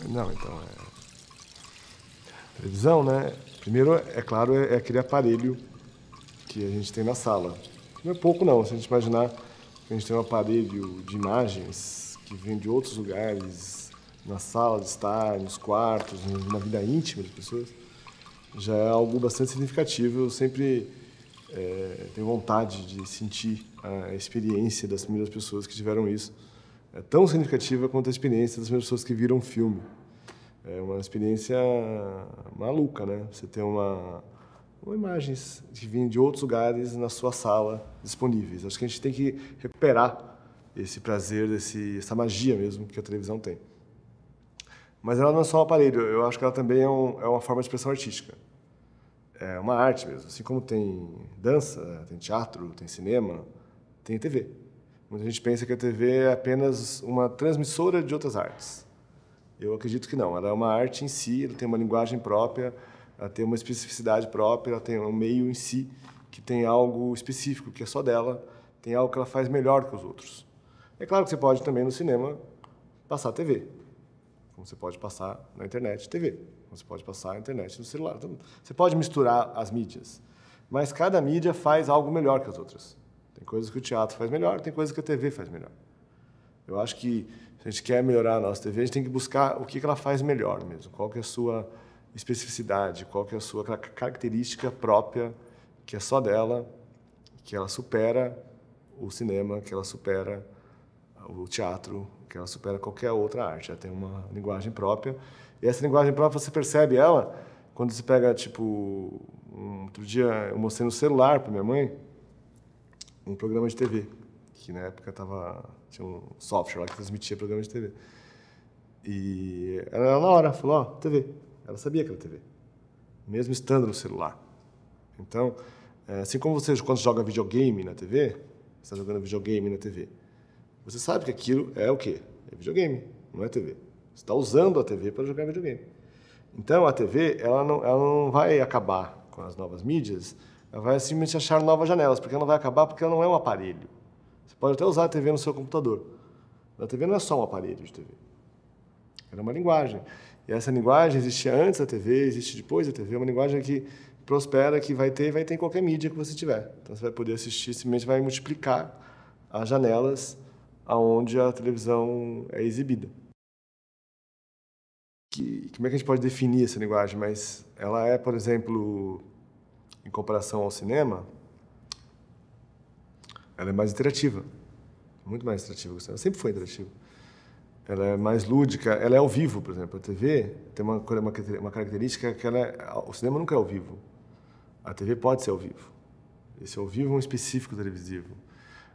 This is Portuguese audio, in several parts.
Não, então, televisão, né? Primeiro, é claro, é aquele aparelho que a gente tem na sala. Não é pouco, não. Se a gente imaginar que a gente tem um aparelho de imagens que vem de outros lugares, na sala de estar, nos quartos, na vida íntima das pessoas, já é algo bastante significativo. Eu sempre tenho vontade de sentir a experiência das primeiras pessoas que tiveram isso. É tão significativa quanto a experiência das primeiras pessoas que viram um filme. É uma experiência maluca, né? Você tem uma imagens que vêm de outros lugares na sua sala disponíveis. Acho que a gente tem que recuperar esse prazer, essa magia mesmo que a televisão tem. Mas ela não é só um aparelho, eu acho que ela também é uma forma de expressão artística. É uma arte mesmo. Assim como tem dança, tem teatro, tem cinema, tem TV. Muita gente pensa que a TV é apenas uma transmissora de outras artes. Eu acredito que não. Ela é uma arte em si, ela tem uma linguagem própria, ela tem uma especificidade própria, ela tem um meio em si que tem algo específico, que é só dela, tem algo que ela faz melhor que os outros. É claro que você pode também no cinema passar TV, como você pode passar na internet TV, como você pode passar na internet no celular. Então, você pode misturar as mídias, mas cada mídia faz algo melhor que as outras. Tem coisas que o teatro faz melhor, tem coisas que a TV faz melhor. Eu acho que se a gente quer melhorar a nossa TV, a gente tem que buscar o que ela faz melhor mesmo, qual que é a sua especificidade, qual que é a sua característica própria, que é só dela, que ela supera o cinema, que ela supera o teatro, que ela supera qualquer outra arte. Ela tem uma linguagem própria, e essa linguagem própria você percebe ela quando você pega, tipo, outro dia eu mostrei no celular para minha mãe um programa de TV, que na época tinha um software lá que transmitia programa de TV. E ela na hora falou, ó, TV. Ela sabia que era TV, mesmo estando no celular. Então, assim como você, quando joga videogame na TV, você está jogando videogame na TV, você sabe que aquilo é o quê? É videogame, não é TV. Você está usando a TV para jogar videogame. Então, a TV, ela não vai acabar com as novas mídias, ela vai simplesmente achar novas janelas, porque ela não vai acabar porque ela não é um aparelho. Você pode até usar a TV no seu computador. A TV não é só um aparelho de TV. Ela é uma linguagem. E essa linguagem existia antes da TV, existe depois da TV. É uma linguagem que prospera, que vai ter em qualquer mídia que você tiver. Então você vai poder assistir, simplesmente vai multiplicar as janelas aonde a televisão é exibida. Como é que a gente pode definir essa linguagem? Mas ela é, por exemplo, em comparação ao cinema, ela é mais interativa. Muito mais interativa que o cinema. Sempre foi interativa. Ela é mais lúdica, ela é ao vivo, por exemplo. A TV tem uma característica que o cinema nunca é ao vivo. A TV pode ser ao vivo. Esse ao vivo é um específico televisivo.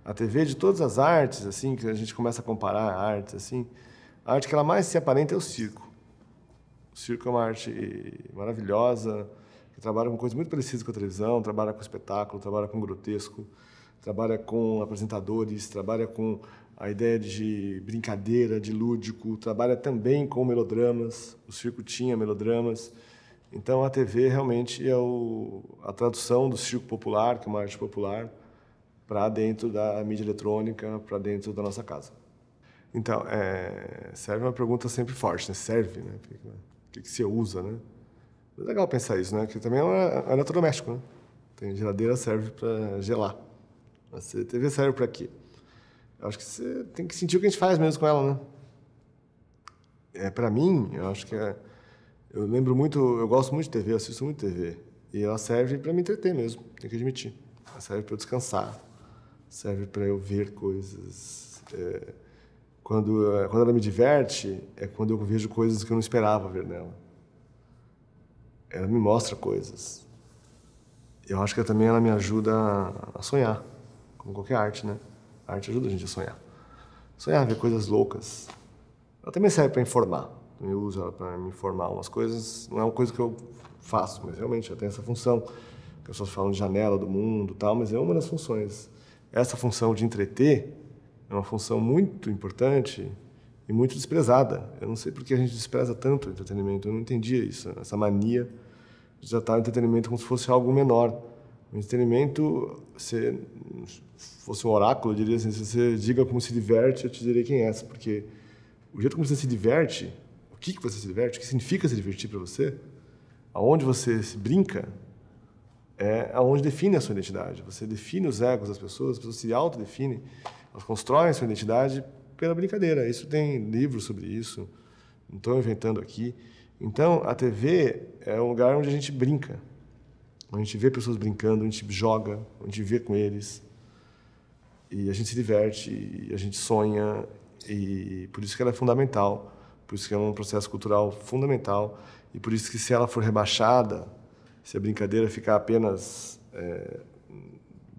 A TV de todas as artes, assim, que a gente começa a comparar artes, assim, a arte que ela mais se aparenta é o circo. O circo é uma arte maravilhosa, que trabalha com coisas muito parecidas com a televisão, trabalha com espetáculo, trabalha com grotesco, trabalha com apresentadores, trabalha com a ideia de brincadeira, de lúdico, trabalha também com melodramas, o circo tinha melodramas. Então a TV realmente é a tradução do circo popular, que é uma arte popular, para dentro da mídia eletrônica, para dentro da nossa casa. Então, serve uma pergunta sempre forte, né? Serve, né? O que você usa, né? É legal pensar isso, né? Que também é eletrodoméstico, né? Tem geladeira, serve para gelar. Mas a TV serve para quê? Eu acho que você tem que sentir o que a gente faz mesmo com ela, né? Para mim, eu acho que eu lembro muito, eu gosto muito de TV, eu assisto muito TV. E ela serve para me entreter mesmo, tenho que admitir. Ela serve para eu descansar, serve para eu ver coisas. Quando ela me diverte, é quando eu vejo coisas que eu não esperava ver nela. Ela me mostra coisas. Eu acho que também ela me ajuda a sonhar, como qualquer arte, né? A arte ajuda a gente a sonhar. Sonhar, ver coisas loucas. Ela também serve para informar. Eu uso ela para me informar umas coisas. Não é uma coisa que eu faço, mas realmente ela tem essa função. As pessoas falam de janela do mundo e tal, mas é uma das funções. Essa função de entreter é uma função muito importante e muito desprezada. Eu não sei por que a gente despreza tanto o entretenimento. Eu não entendia isso, essa mania de tratar o entretenimento como se fosse algo menor. O entretenimento, se fosse um oráculo, eu diria assim, se você diga como se diverte, eu te direi quem é essa, porque o jeito como você se diverte, que você se diverte, o que significa se divertir para você, aonde você se brinca, é aonde define a sua identidade. Você define os egos das pessoas, as pessoas se autodefinem, elas constroem a sua identidade pela brincadeira. Isso tem livros sobre isso, não estou inventando aqui. Então, a TV é um lugar onde a gente brinca, onde a gente vê pessoas brincando, onde a gente joga, onde a gente vê com eles, e a gente se diverte, e a gente sonha, e por isso que ela é fundamental, por isso que é um processo cultural fundamental, e por isso que se ela for rebaixada, se a brincadeira ficar apenas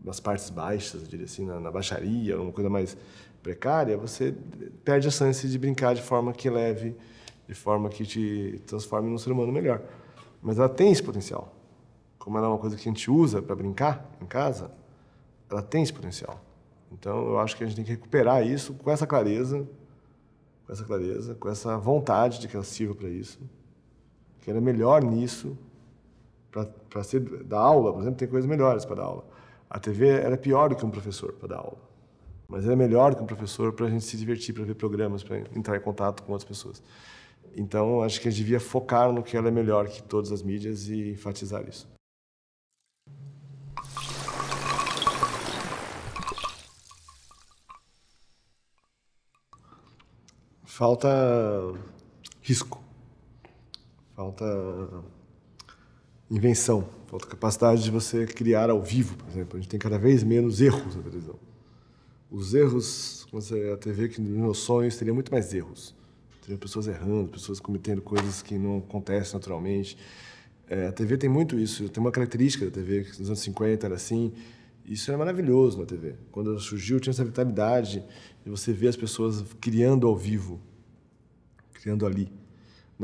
nas partes baixas, eu diria assim, na baixaria, uma coisa mais precária, você perde a chance de brincar de forma que leve, de forma que te transforme num ser humano melhor. Mas ela tem esse potencial. Como ela é uma coisa que a gente usa para brincar em casa, ela tem esse potencial. Então, eu acho que a gente tem que recuperar isso com essa clareza, com essa vontade de que ela sirva para isso, que ela é melhor nisso, para ser da aula, por exemplo, tem coisas melhores para dar aula. A TV ela é pior do que um professor para dar aula, mas ela é melhor do que um professor para a gente se divertir, para ver programas, para entrar em contato com outras pessoas. Então, acho que a gente devia focar no que ela é melhor que todas as mídias e enfatizar isso. Falta risco, falta invenção, falta capacidade de você criar ao vivo, por exemplo. A gente tem cada vez menos erros na televisão. Os erros, a TV que nos meus sonhos teria muito mais erros. Teria pessoas errando, pessoas cometendo coisas que não acontecem naturalmente. A TV tem muito isso, tem uma característica da TV, que nos anos 50 era assim. Isso é maravilhoso na TV. Quando ela surgiu, tinha essa vitalidade de você ver as pessoas criando ao vivo, criando ali.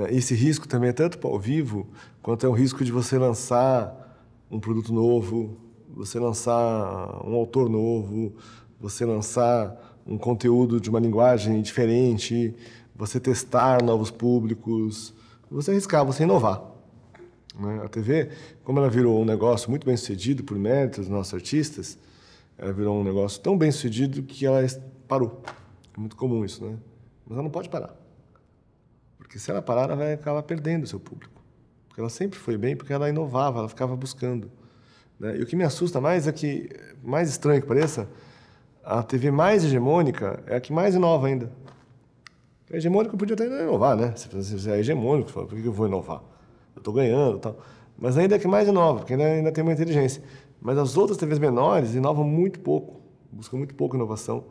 Esse risco também é tanto para ao vivo, quanto é o risco de você lançar um produto novo, você lançar um autor novo, você lançar um conteúdo de uma linguagem diferente, você testar novos públicos, você arriscar, você inovar. A TV, como ela virou um negócio muito bem sucedido por méritos dos nossos artistas, ela virou um negócio tão bem sucedido que ela parou. É muito comum isso, né? Mas ela não pode parar. Porque se ela parar, ela vai acabar perdendo o seu público. Porque ela sempre foi bem, porque ela inovava, ela ficava buscando. E o que me assusta mais é que, mais estranho que pareça, a TV mais hegemônica é a que mais inova ainda. A hegemônica podia até inovar, né? Se é hegemônico, por que eu vou inovar? Eu estou ganhando e tal. Mas ainda é que mais inova, porque ainda tem uma inteligência. Mas as outras TVs menores inovam muito pouco, buscam muito pouco inovação.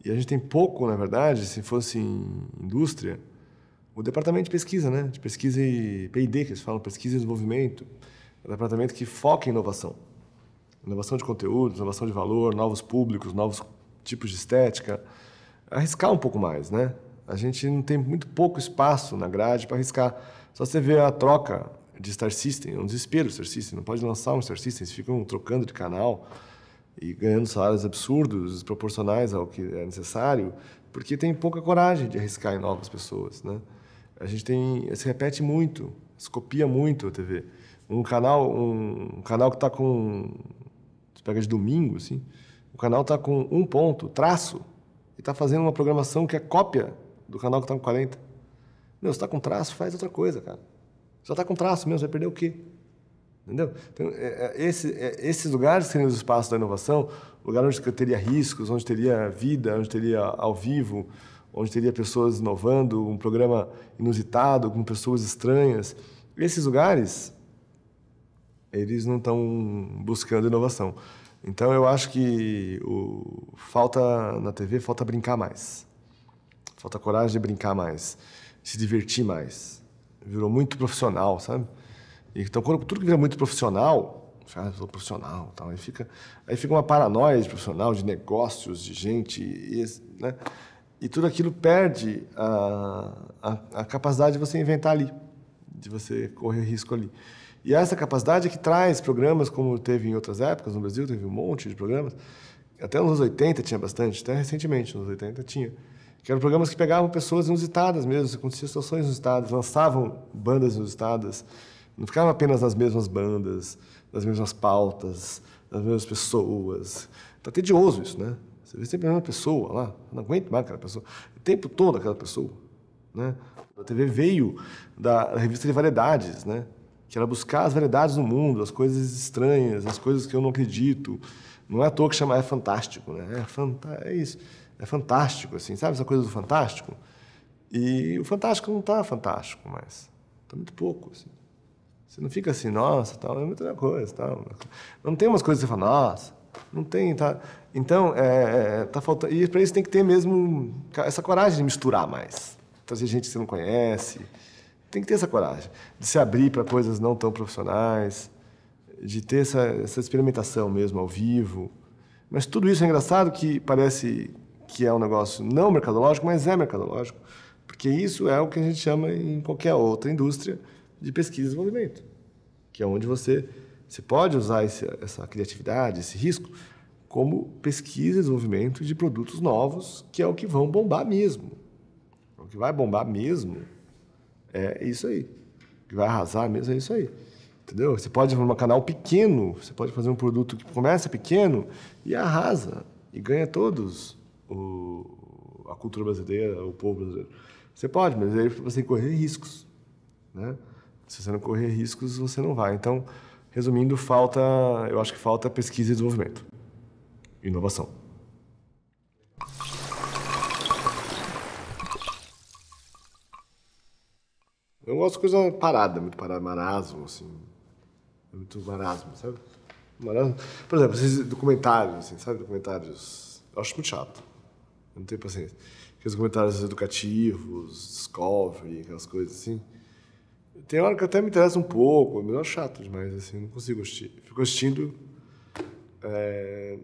E a gente tem pouco, na verdade, se fosse em indústria, o departamento de pesquisa, né? De pesquisa e P&D, que eles falam, pesquisa e desenvolvimento. É um departamento que foca em inovação. Inovação de conteúdo, inovação de valor, novos públicos, novos tipos de estética. Arriscar um pouco mais, né? A gente não tem muito pouco espaço na grade para arriscar. Só você vê a troca de Star System, é um desespero o Star System. Não pode lançar um Star System, eles ficam trocando de canal e ganhando salários absurdos, desproporcionais ao que é necessário, porque tem pouca coragem de arriscar em novas pessoas, né? A gente se repete muito, se copia muito a TV. Um canal que está com, você pega de domingo, assim, o canal está com 1 ponto, traço, e está fazendo uma programação que é cópia do canal que está com 40. Meu, você está com traço, faz outra coisa, cara. Só está com traço mesmo, vai perder o quê? Entendeu? Então, esses lugares seriam os espaços da inovação, lugar onde teria riscos, onde teria vida, onde teria ao vivo, onde teria pessoas inovando, um programa inusitado, com pessoas estranhas. Esses lugares, eles não estão buscando inovação. Então, eu acho que na TV, falta brincar mais. Falta coragem de brincar mais, se divertir mais. Virou muito profissional, sabe? Então, quando tudo que vira muito profissional, sou profissional, tal, aí fica uma paranoia de profissional, de negócios, de gente, né? E tudo aquilo perde a capacidade de você inventar ali, de você correr risco ali. E essa capacidade é que traz programas como teve em outras épocas, no Brasil teve um monte de programas, até nos anos 80 tinha bastante, até recentemente, nos 80 tinha, que eram programas que pegavam pessoas inusitadas mesmo, aconteciam situações inusitadas, lançavam bandas inusitadas, não ficavam apenas nas mesmas bandas, nas mesmas pautas, nas mesmas pessoas. Tá tedioso isso, né? Você vê sempre a mesma pessoa lá, não aguento mais aquela pessoa. O tempo todo aquela pessoa. né? A TV veio da revista de variedades, né? Que era buscar as variedades no mundo, as coisas estranhas, as coisas que eu não acredito. Não é à toa que chama É Fantástico, né? É isso. É fantástico, assim, sabe essa coisa do fantástico? E o fantástico não está fantástico mais. Está muito pouco, assim. Você não fica assim, nossa, tal, é muita coisa, tal. Não tem umas coisas que você fala, nossa, não tem, tá? Então, tá faltando. E para isso tem que ter mesmo essa coragem de misturar mais. Trazer gente que você não conhece. Tem que ter essa coragem de se abrir para coisas não tão profissionais, de ter essa experimentação mesmo ao vivo. Mas tudo isso é engraçado que parece que é um negócio não mercadológico, mas é mercadológico, porque isso é o que a gente chama em qualquer outra indústria de pesquisa e desenvolvimento, que é onde você pode usar essa criatividade, esse risco, como pesquisa e desenvolvimento de produtos novos, que é o que vão bombar mesmo. O que vai bombar mesmo é isso aí. O que vai arrasar mesmo é isso aí. Entendeu? Você pode, num canal pequeno, você pode fazer um produto que começa pequeno e arrasa, e ganha todos a cultura brasileira, o povo brasileiro. Você pode, mas aí você tem que correr riscos, né? Se você não correr riscos, você não vai. Então, resumindo, eu acho que falta pesquisa e desenvolvimento. Inovação. Eu gosto de coisa parada, muito parada, marasmo, assim. Muito marasmo, sabe? Marasmo. Por exemplo, esses documentários, assim, sabe? Documentários. Eu acho muito chato. Eu não tenho paciência. Aqueles documentários educativos, Discovery, aquelas coisas assim. Tem hora que até me interessa um pouco, mas é chato demais, assim, não consigo assistir. Fico assistindo.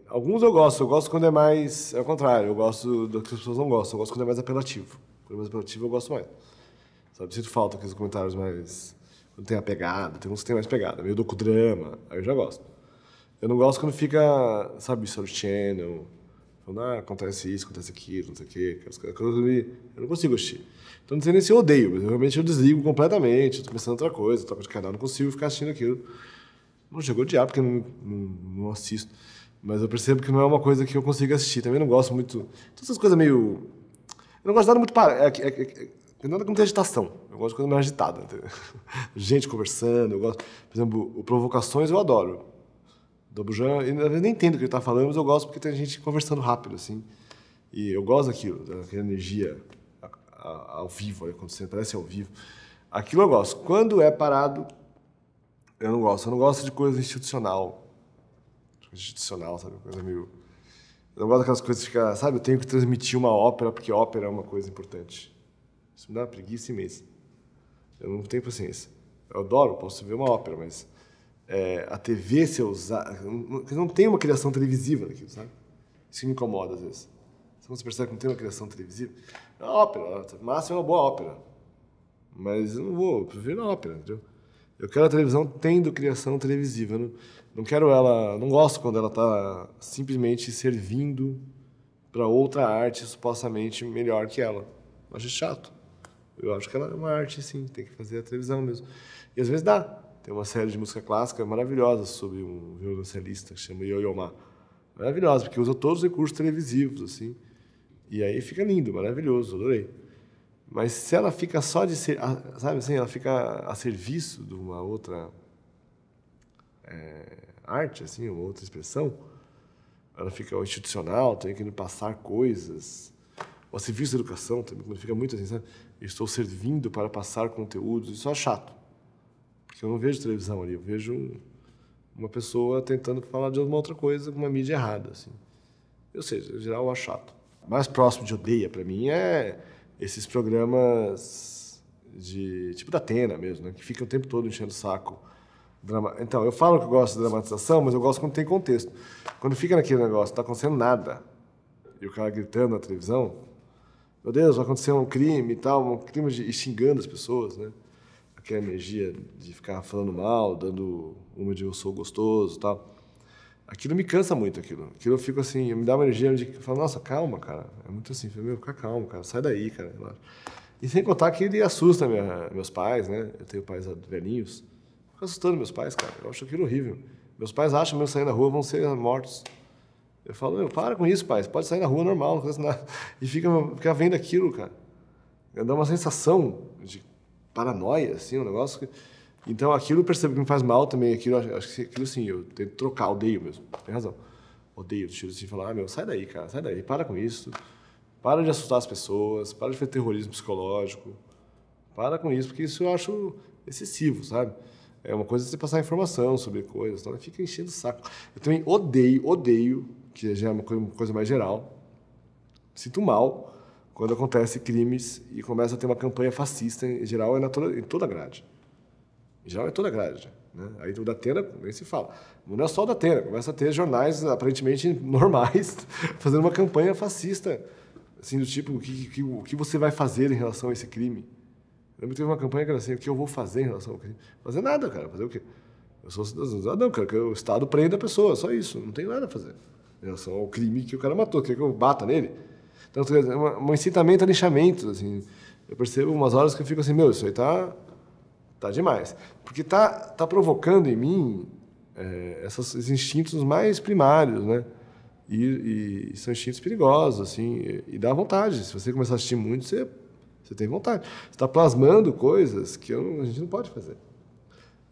Alguns eu gosto quando é mais. É o contrário, eu gosto do que as pessoas não gostam, eu gosto quando é mais apelativo. Quando é mais apelativo, eu gosto mais. Sabe, sinto falta aqueles comentários mais. Quando tem a pegada, tem uns que tem mais pegada, meio docudrama, aí eu já gosto. Eu não gosto quando fica, sabe, History Channel, falando, acontece isso, acontece aquilo, não sei o quê, aquelas coisas, eu não consigo assistir. Então não sei nem se eu odeio, mas realmente eu desligo completamente, eu tô pensando em outra coisa, troco de canal, não consigo ficar assistindo aquilo. Não chegou a odiar, porque eu não assisto. Mas eu percebo que não é uma coisa que eu consigo assistir. Também não gosto muito. Todas essas coisas meio. Eu não gosto de nada muito. Nada com muita agitação. Eu gosto de coisa mais agitada. Entendeu? Gente conversando. Eu gosto. Por exemplo, o Provocações eu adoro. Do Bujan, eu nem entendo o que ele está falando, mas eu gosto porque tem gente conversando rápido, assim. E eu gosto daquilo, daquela energia ao vivo, acontecendo, parece ao vivo. Aquilo eu gosto. Quando é parado, eu não gosto. Eu não gosto de coisa institucional. Institucional, sabe? Coisa meio. Eu não gosto daquelas coisas que ficam, sabe? Eu tenho que transmitir uma ópera porque ópera é uma coisa importante. Isso me dá uma preguiça imensa. Eu não tenho paciência. Eu adoro, posso ver uma ópera, mas a TV, se eu usar. Não tem uma criação televisiva naquilo, sabe? Isso me incomoda às vezes. Você percebe que não tem uma criação televisiva? É uma ópera, máximo é uma boa ópera. Mas eu não vou, eu prefiro uma ópera, entendeu? Eu quero a televisão tendo criação televisiva. Eu não quero ela. Não gosto quando ela está simplesmente servindo para outra arte supostamente melhor que ela. Eu acho chato. Eu acho que ela é uma arte, sim, tem que fazer a televisão mesmo. E às vezes dá. Tem uma série de música clássica maravilhosa sobre um violoncelista que chama Yo-Yo Ma. Maravilhosa, porque usa todos os recursos televisivos, assim. E aí fica lindo, maravilhoso, adorei. Mas se ela fica só de ser, sabe assim, ela fica a serviço de uma outra arte, assim, uma outra expressão, ela fica institucional, tem que passar coisas, o serviço de educação também, quando fica muito assim, sabe? Eu estou servindo para passar conteúdos, isso é chato, porque eu não vejo televisão ali, eu vejo uma pessoa tentando falar de uma outra coisa com uma mídia errada, assim. Ou seja, em geral, eu acho chato. Mais próximo de odeia, para mim, é esses programas de tipo da Atena mesmo, né? Que ficam o tempo todo enchendo o saco. Então, eu falo que eu gosto de dramatização, mas eu gosto quando tem contexto. Quando fica naquele negócio, não está acontecendo nada, e o cara gritando na televisão, meu Deus, vai acontecer um crime e tal, um crime e xingando as pessoas, né? Aquela energia de ficar falando mal, dando uma de eu sou gostoso e tal. Aquilo me cansa muito, aquilo. Aquilo eu fico assim, me dá uma energia de eu falo, nossa, calma, cara. É muito assim, meu, fica calmo, cara, sai daí, cara. E sem contar que ele assusta meus pais, né? Eu tenho pais velhinhos. Fica assustando meus pais, cara. Eu acho aquilo horrível. Meus pais acham que eu sair na rua vão ser mortos. Eu falo, meu, para com isso, pai. Você pode sair na rua normal, não acontece nada. E fica vendo aquilo, cara. Dá uma sensação de paranoia, assim, um negócio que... Então, aquilo eu percebo que me faz mal também. Aquilo, acho que aquilo, sim, eu tento trocar, odeio mesmo. Tem razão. Odeio, tiro assim, falar, meu, sai daí, cara, sai daí, para com isso. Para de assustar as pessoas, para de fazer terrorismo psicológico. Para com isso, porque isso eu acho excessivo, sabe? É uma coisa de você passar informação sobre coisas, então fica enchendo o saco. Eu também odeio, que já é uma coisa mais geral, sinto mal quando acontece crimes e começa a ter uma campanha fascista, em geral, em toda a grade. Em geral, é toda a grade. Né? Aí o Datena, nem se fala. Não é só o Datena, começa a ter jornais aparentemente normais fazendo uma campanha fascista, assim, do tipo, o que você vai fazer em relação a esse crime? Eu lembro que teve uma campanha que era assim, o que eu vou fazer em relação ao crime? Fazer nada, cara, fazer o quê? Eu sou cidadão, cara, que o Estado prenda a pessoa, só isso, não tem nada a fazer em relação ao crime que o cara matou, quer que eu bata nele? Então, um incitamento a linchamento, assim, eu percebo umas horas que eu fico assim, meu, isso aí tá demais. Porque tá provocando em mim esses instintos mais primários, né? E são instintos perigosos, assim, e dá vontade. Se você começar a assistir muito, você tem vontade. Você está plasmando coisas que a gente não pode fazer.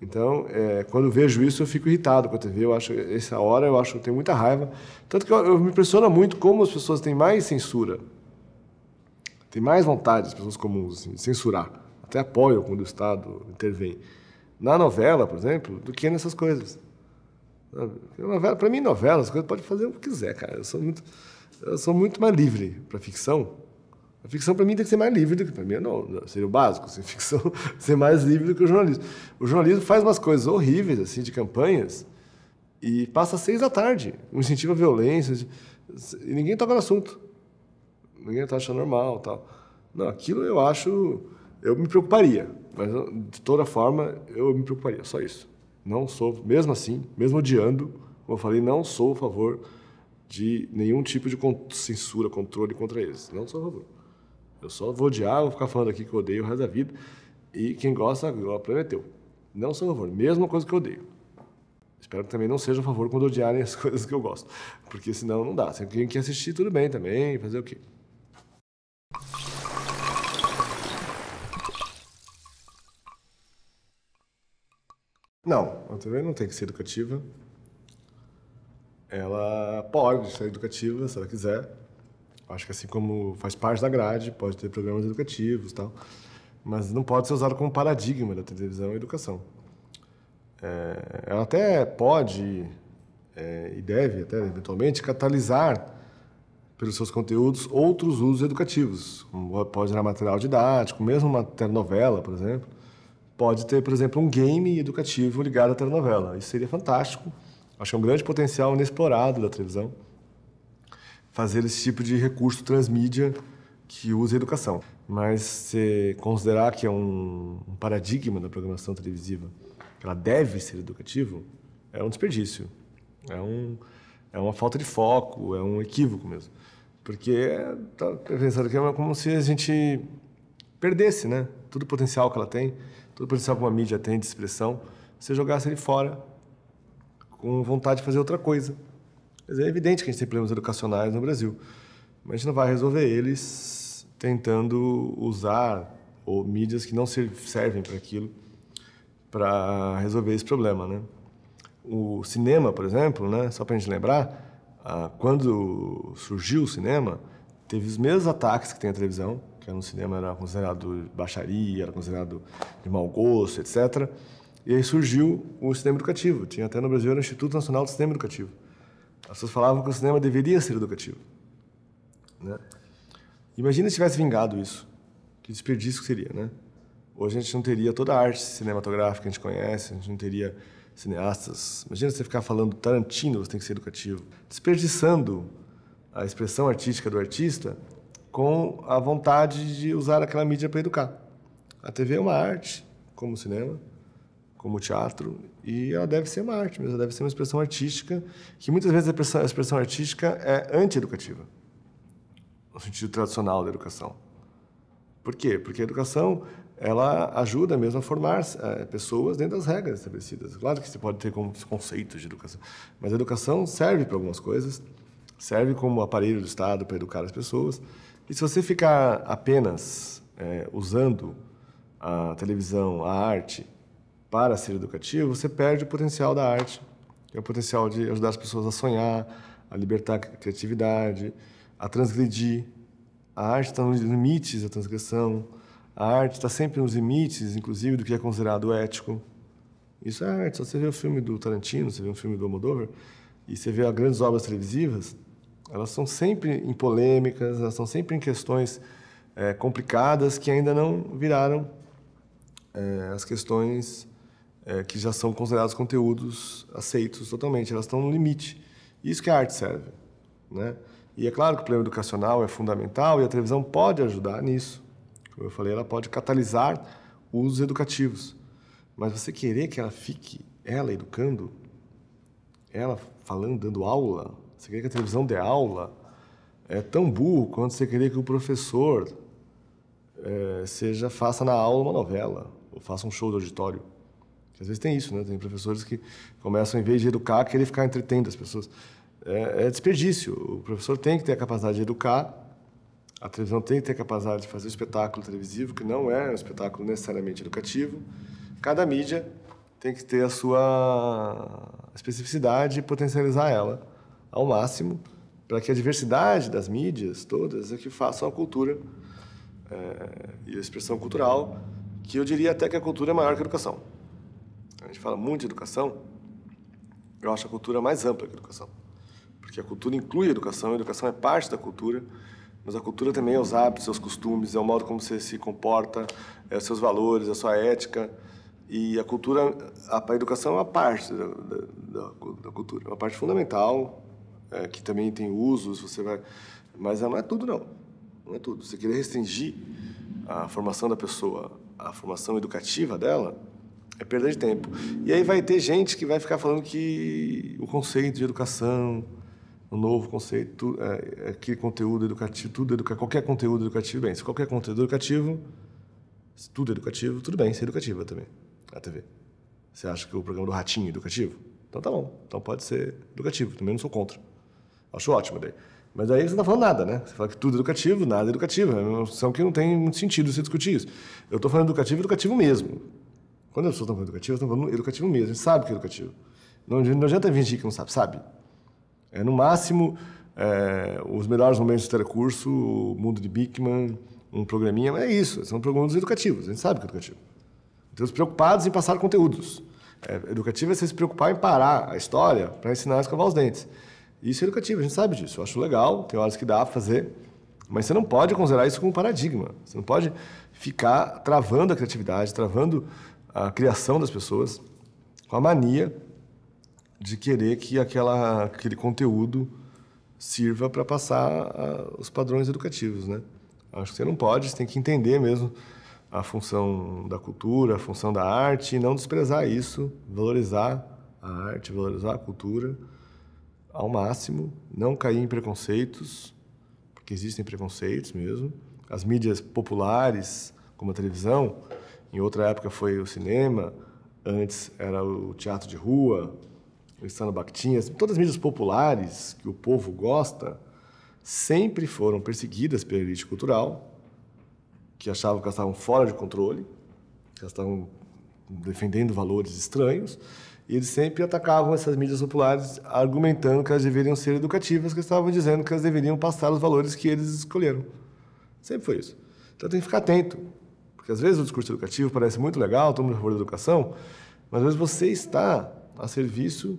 Então, quando eu vejo isso, eu fico irritado com a TV. Essa hora eu tenho muita raiva. Tanto que eu me impressiona muito como as pessoas têm mais censura. Tem mais vontade, as pessoas comuns, assim, de censurar. Até apoiam quando o Estado intervém. Na novela, por exemplo, do que nessas coisas. Para mim, novela, as coisas pode fazer o que quiser, cara. Eu sou muito mais livre para ficção. A ficção, para mim, tem que ser mais livre do que... Para mim, não, seria o básico, assim, ficção ser mais livre do que o jornalismo. O jornalismo faz umas coisas horríveis, assim, de campanhas, e passa às 6 da tarde. Incentiva a violência, e ninguém toca no assunto. Ninguém tá achando normal, tal. Não, aquilo eu acho... Eu me preocuparia, mas de toda forma, eu me preocuparia, só isso. Não sou, mesmo assim, mesmo odiando, como eu falei, não sou a favor de nenhum tipo de censura, controle contra eles. Não sou a favor. Eu só vou odiar, vou ficar falando aqui que eu odeio o resto da vida. E quem gosta, prometeu. Não sou a favor. Mesma coisa que eu odeio. Espero que também não seja a favor quando odiarem as coisas que eu gosto. Porque senão não dá. Se quem quer assistir, tudo bem também. Fazer o quê? Não, a TV não tem que ser educativa. Ela pode ser educativa, se ela quiser. Acho que assim como faz parte da grade, pode ter programas educativos e tal, mas não pode ser usado como paradigma da televisão e educação. Ela até pode e deve até eventualmente catalisar pelos seus conteúdos outros usos educativos, como pode gerar material didático, mesmo uma telenovela, por exemplo, pode ter, por exemplo, um game educativo ligado à telenovela. Isso seria fantástico. Acho que é um grande potencial inexplorado da televisão fazer esse tipo de recurso transmídia que usa a educação. Mas se considerar que é um paradigma da programação televisiva, que ela deve ser educativa, é um desperdício. É uma falta de foco, é um equívoco mesmo. Porque tá pensando que é como se a gente perdesse, né? Todo o potencial que ela tem, todo o potencial que uma mídia tem de expressão, você jogasse ele fora com vontade de fazer outra coisa. Mas é evidente que a gente tem problemas educacionais no Brasil, mas a gente não vai resolver eles tentando usar mídias que não servem para aquilo para resolver esse problema, né? O cinema, por exemplo, né? Só para a gente lembrar, quando surgiu o cinema, teve os mesmos ataques que tem a televisão, que no cinema era considerado baixaria, era considerado de mau gosto, etc. E aí surgiu o cinema educativo. Tinha até no Brasil o Instituto Nacional do Cinema Educativo. As pessoas falavam que o cinema deveria ser educativo, né? Imagina se tivesse vingado isso. Que desperdício que seria, né? Hoje a gente não teria toda a arte cinematográfica que a gente conhece, a gente não teria cineastas. Imagina você ficar falando Tarantino, você tem que ser educativo. Desperdiçando a expressão artística do artista com a vontade de usar aquela mídia para educar. A TV é uma arte, como o cinema, como o teatro, e ela deve ser uma arte mesmo, ela deve ser uma expressão artística, que muitas vezes a expressão artística é anti-educativa, no sentido tradicional da educação. Por quê? Porque a educação, ela ajuda mesmo a formar pessoas dentro das regras estabelecidas. Claro que você pode ter conceitos de educação, mas a educação serve para algumas coisas, serve como aparelho do Estado para educar as pessoas, e se você ficar apenas usando a televisão, a arte, para ser educativo, você perde o potencial da arte, que é o potencial de ajudar as pessoas a sonhar, a libertar a criatividade, a transgredir. A arte está nos limites da transgressão, a arte está sempre nos limites, inclusive, do que é considerado ético. Isso é arte. Só você vê o filme do Tarantino, você vê um filme do Almodóvar, e você vê as grandes obras televisivas, elas são sempre em polêmicas, elas são sempre em questões complicadas que ainda não viraram as questões que já são considerados conteúdos aceitos totalmente, elas estão no limite. Isso que a arte serve, né? E é claro que o plano educacional é fundamental e a televisão pode ajudar nisso. Como eu falei, ela pode catalisar usos educativos. Mas você querer que ela fique, ela educando, ela falando, dando aula, você querer que a televisão dê aula, é tão burro quanto você querer que o professor faça na aula uma novela, ou faça um show de auditório. Às vezes tem isso, né? Tem professores que começam, em vez de educar, a querer ficar entretendo as pessoas. É desperdício. O professor tem que ter a capacidade de educar, a televisão tem que ter a capacidade de fazer um espetáculo televisivo, que não é um espetáculo necessariamente educativo. Cada mídia tem que ter a sua especificidade e potencializar ela ao máximo, para que a diversidade das mídias todas é que façam a cultura e a expressão cultural, que eu diria até que a cultura é maior que a educação. A gente fala muito de educação, eu acho a cultura mais ampla que a educação. Porque a cultura inclui a educação é parte da cultura, mas a cultura também é os hábitos, seus costumes, é o modo como você se comporta, os seus valores, a sua ética. E a cultura, a educação é uma parte da cultura, é uma parte fundamental, que também tem usos, mas não é tudo, não. Não é tudo. Você querer restringir a formação da pessoa, a formação educativa dela, é perda de tempo. E aí vai ter gente que vai ficar falando que o conceito de educação, o novo conceito, que conteúdo educativo, qualquer conteúdo educativo, bem, se qualquer conteúdo educativo, se tudo é educativo, tudo bem, ser educativa também, a TV. Você acha que o programa do Ratinho é educativo? Então tá bom, então pode ser educativo, também não sou contra. Acho ótimo daí. Mas aí você não está falando nada, né? Você fala que tudo é educativo, nada é educativo. É uma noção que não tem muito sentido você discutir isso. Eu estou falando educativo mesmo. Quando as pessoas estão falando educativo, eu estou falando educativo mesmo. A gente sabe que é educativo. Não adianta fingir que não sabe, sabe? No máximo, os melhores momentos do telecurso, o Mundo de Bickman, um programinha, mas é isso. São programas educativos, a gente sabe que é educativo. Estamos preocupados em passar conteúdos. Educativo é você se preocupar em parar a história para ensinar a escovar os dentes. Isso é educativo, a gente sabe disso. Eu acho legal, tem horas que dá para fazer, mas você não pode considerar isso como um paradigma. Você não pode ficar travando a criatividade, travando a criação das pessoas com a mania de querer que aquele conteúdo sirva para passar os padrões educativos, né? Acho que você não pode, você tem que entender mesmo a função da cultura, a função da arte, e não desprezar isso, valorizar a arte, valorizar a cultura ao máximo, não cair em preconceitos, porque existem preconceitos mesmo. As mídias populares, como a televisão, em outra época foi o cinema, antes era o teatro de rua, o stand-up, todas as mídias populares que o povo gosta sempre foram perseguidas pela elite cultural, que achavam que elas estavam fora de controle, que elas estavam defendendo valores estranhos, e eles sempre atacavam essas mídias populares argumentando que elas deveriam ser educativas, que eles estavam dizendo que elas deveriam passar os valores que eles escolheram. Sempre foi isso. Então tem que ficar atento, porque às vezes o discurso educativo parece muito legal, todo mundo a favor da educação, mas às vezes você está a serviço,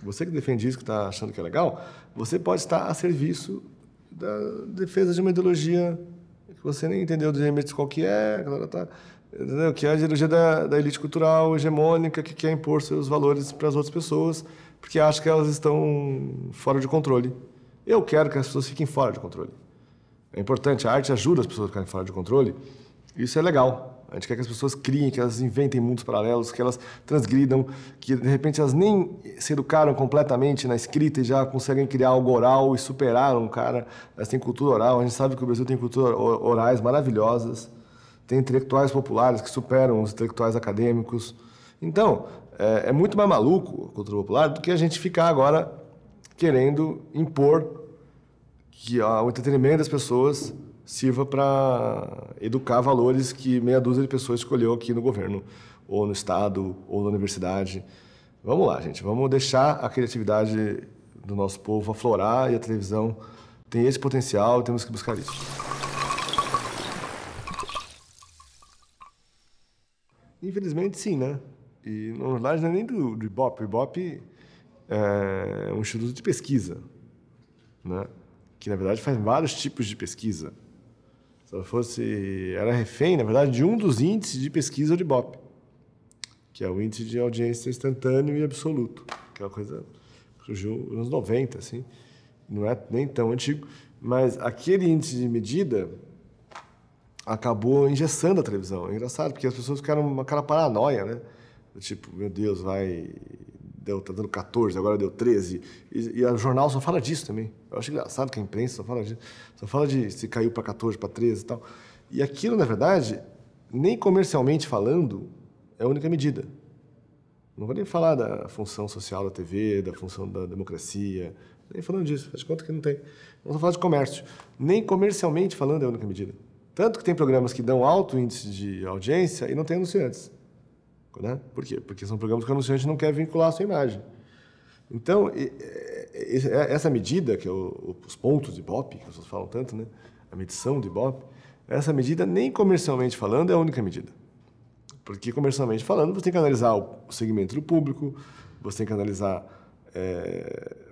você que defende isso, que está achando que é legal, você pode estar a serviço da defesa de uma ideologia que você nem entendeu diretamente qual que é, que é a ideologia da elite cultural hegemônica que quer impor seus valores para as outras pessoas, porque acha que elas estão fora de controle. Eu quero que as pessoas fiquem fora de controle. É importante, a arte ajuda as pessoas a ficarem fora de controle, isso é legal. A gente quer que as pessoas criem, que elas inventem mundos paralelos, que elas transgridam, que de repente elas nem se educaram completamente na escrita e já conseguem criar algo oral e superaram o cara. Elas têm cultura oral, a gente sabe que o Brasil tem culturas orais maravilhosas, tem intelectuais populares que superam os intelectuais acadêmicos. Então, é muito mais maluco a cultura popular do que a gente ficar agora querendo impor que o entretenimento das pessoas sirva para educar valores que meia dúzia de pessoas escolheu aqui no governo, ou no Estado, ou na universidade. Vamos lá, gente, vamos deixar a criatividade do nosso povo aflorar, e a televisão tem esse potencial e temos que buscar isso. Infelizmente, sim, né? E, na verdade, não é nem do Ibope. O Ibope é um instituto de pesquisa, né? Que, na verdade, faz vários tipos de pesquisa. Se ela fosse... Era refém, na verdade, de um dos índices de pesquisa do Ibope, que é o índice de audiência instantâneo e absoluto, que é uma coisa que surgiu nos anos 90, assim. Não é nem tão antigo, mas aquele índice de medida acabou engessando a televisão. É engraçado, porque as pessoas ficaram uma cara paranoia, né? Tipo, meu Deus, tá dando 14, agora deu 13. E o jornal só fala disso também. Eu acho engraçado que a imprensa só fala disso. Só fala de se caiu para 14, para 13 e tal. E aquilo, na verdade, nem comercialmente falando, é a única medida. Não vou nem falar da função social da TV, da função da democracia, nem falando disso. Faz de conta que não tem. Não vou falar de comércio. Nem comercialmente falando é a única medida. Tanto que tem programas que dão alto índice de audiência e não tem anunciantes. Né? Por quê? Porque são programas que o anunciante não quer vincular a sua imagem. Então, essa medida, que é os pontos de Ibope, que as pessoas falam tanto, né? A medição de Ibope, essa medida, nem comercialmente falando, é a única medida. Porque, comercialmente falando, você tem que analisar o segmento do público, você tem que analisar,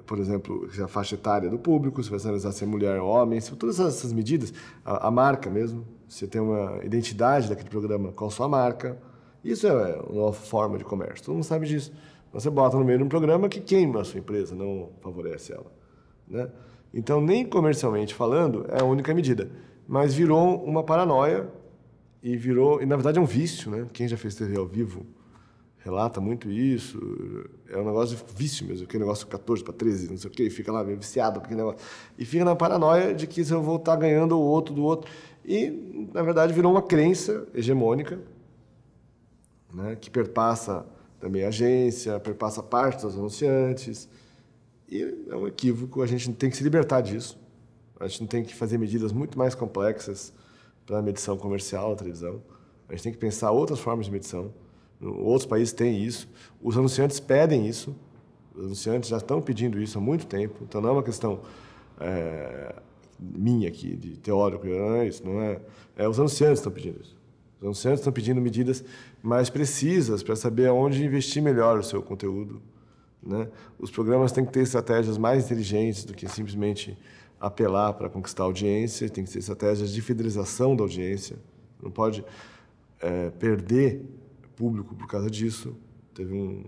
por exemplo, a faixa etária do público, você vai analisar se é mulher ou homem, todas essas medidas, a marca mesmo, você tem uma identidade daquele programa, qual a sua marca. Isso é uma nova forma de comércio, todo mundo sabe disso. Você bota no meio de um programa que queima a sua empresa, não favorece ela, né? Então, nem comercialmente falando, é a única medida. Mas virou uma paranoia e na verdade é um vício, né? Quem já fez TV ao vivo relata muito isso. É um negócio de vício mesmo, aquele negócio 14 para 13, não sei o quê, e fica lá meio viciado com aquele negócio. E fica na paranoia de que se eu vou estar ganhando o outro do outro. E, na verdade, virou uma crença hegemônica, né, que perpassa também a agência, perpassa parte dos anunciantes. E é um equívoco, a gente tem que se libertar disso. A gente não tem que fazer medidas muito mais complexas para a medição comercial da televisão. A gente tem que pensar outras formas de medição. Outros países têm isso. Os anunciantes pedem isso. Os anunciantes já estão pedindo isso há muito tempo. Então, não é uma questão minha aqui, de teórico. Não é isso. Não é, os anunciantes estão pedindo isso. Os anunciantes estão pedindo medidas mais precisas para saber aonde investir melhor o seu conteúdo, né? Os programas têm que ter estratégias mais inteligentes do que simplesmente apelar para conquistar a audiência. Tem que ter estratégias de fidelização da audiência. Não pode perder público por causa disso. Teve um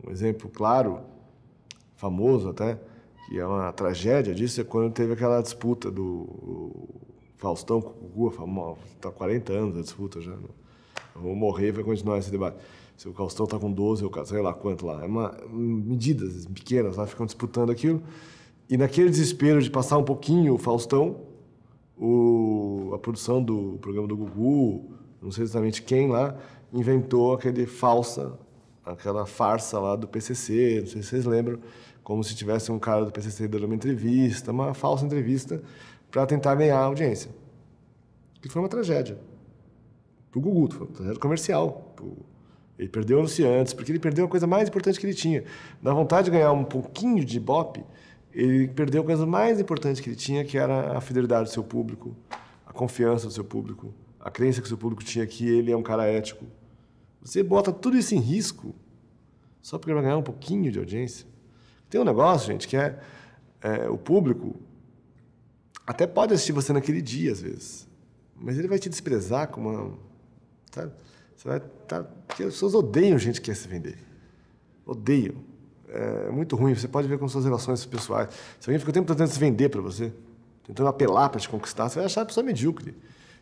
exemplo claro, famoso até, que é uma tragédia disso, é quando teve aquela disputa do Faustão com o Gugu, está há 40 anos a disputa já. Né? Eu vou morrer e vai continuar esse debate. Se o Faustão está com 12, ou sei lá quanto lá. Medidas pequenas lá, ficam disputando aquilo. E naquele desespero de passar um pouquinho o Faustão, a produção do programa do Gugu, não sei exatamente quem lá, inventou aquela farsa lá do PCC, não sei se vocês lembram, como se tivesse um cara do PCC dando uma entrevista, uma falsa entrevista, para tentar ganhar a audiência. Que foi uma tragédia. Pro Gugu, foi uma tragédia comercial. Ele perdeu anunciantes, porque ele perdeu a coisa mais importante que ele tinha. Na vontade de ganhar um pouquinho de Ibope, ele perdeu a coisa mais importante que ele tinha, que era a fidelidade do seu público, a confiança do seu público, a crença que o seu público tinha que ele é um cara ético. Você bota tudo isso em risco só porque vai ganhar um pouquinho de audiência. Tem um negócio, gente, que o público até pode assistir você naquele dia, às vezes, mas ele vai te desprezar como uma... Sabe? Você vai porque as pessoas odeiam gente que quer se vender. Odeiam. É muito ruim. Você pode ver com suas relações pessoais. Se alguém fica o tempo tentando se vender para você, tentando apelar para te conquistar, você vai achar a pessoa medíocre.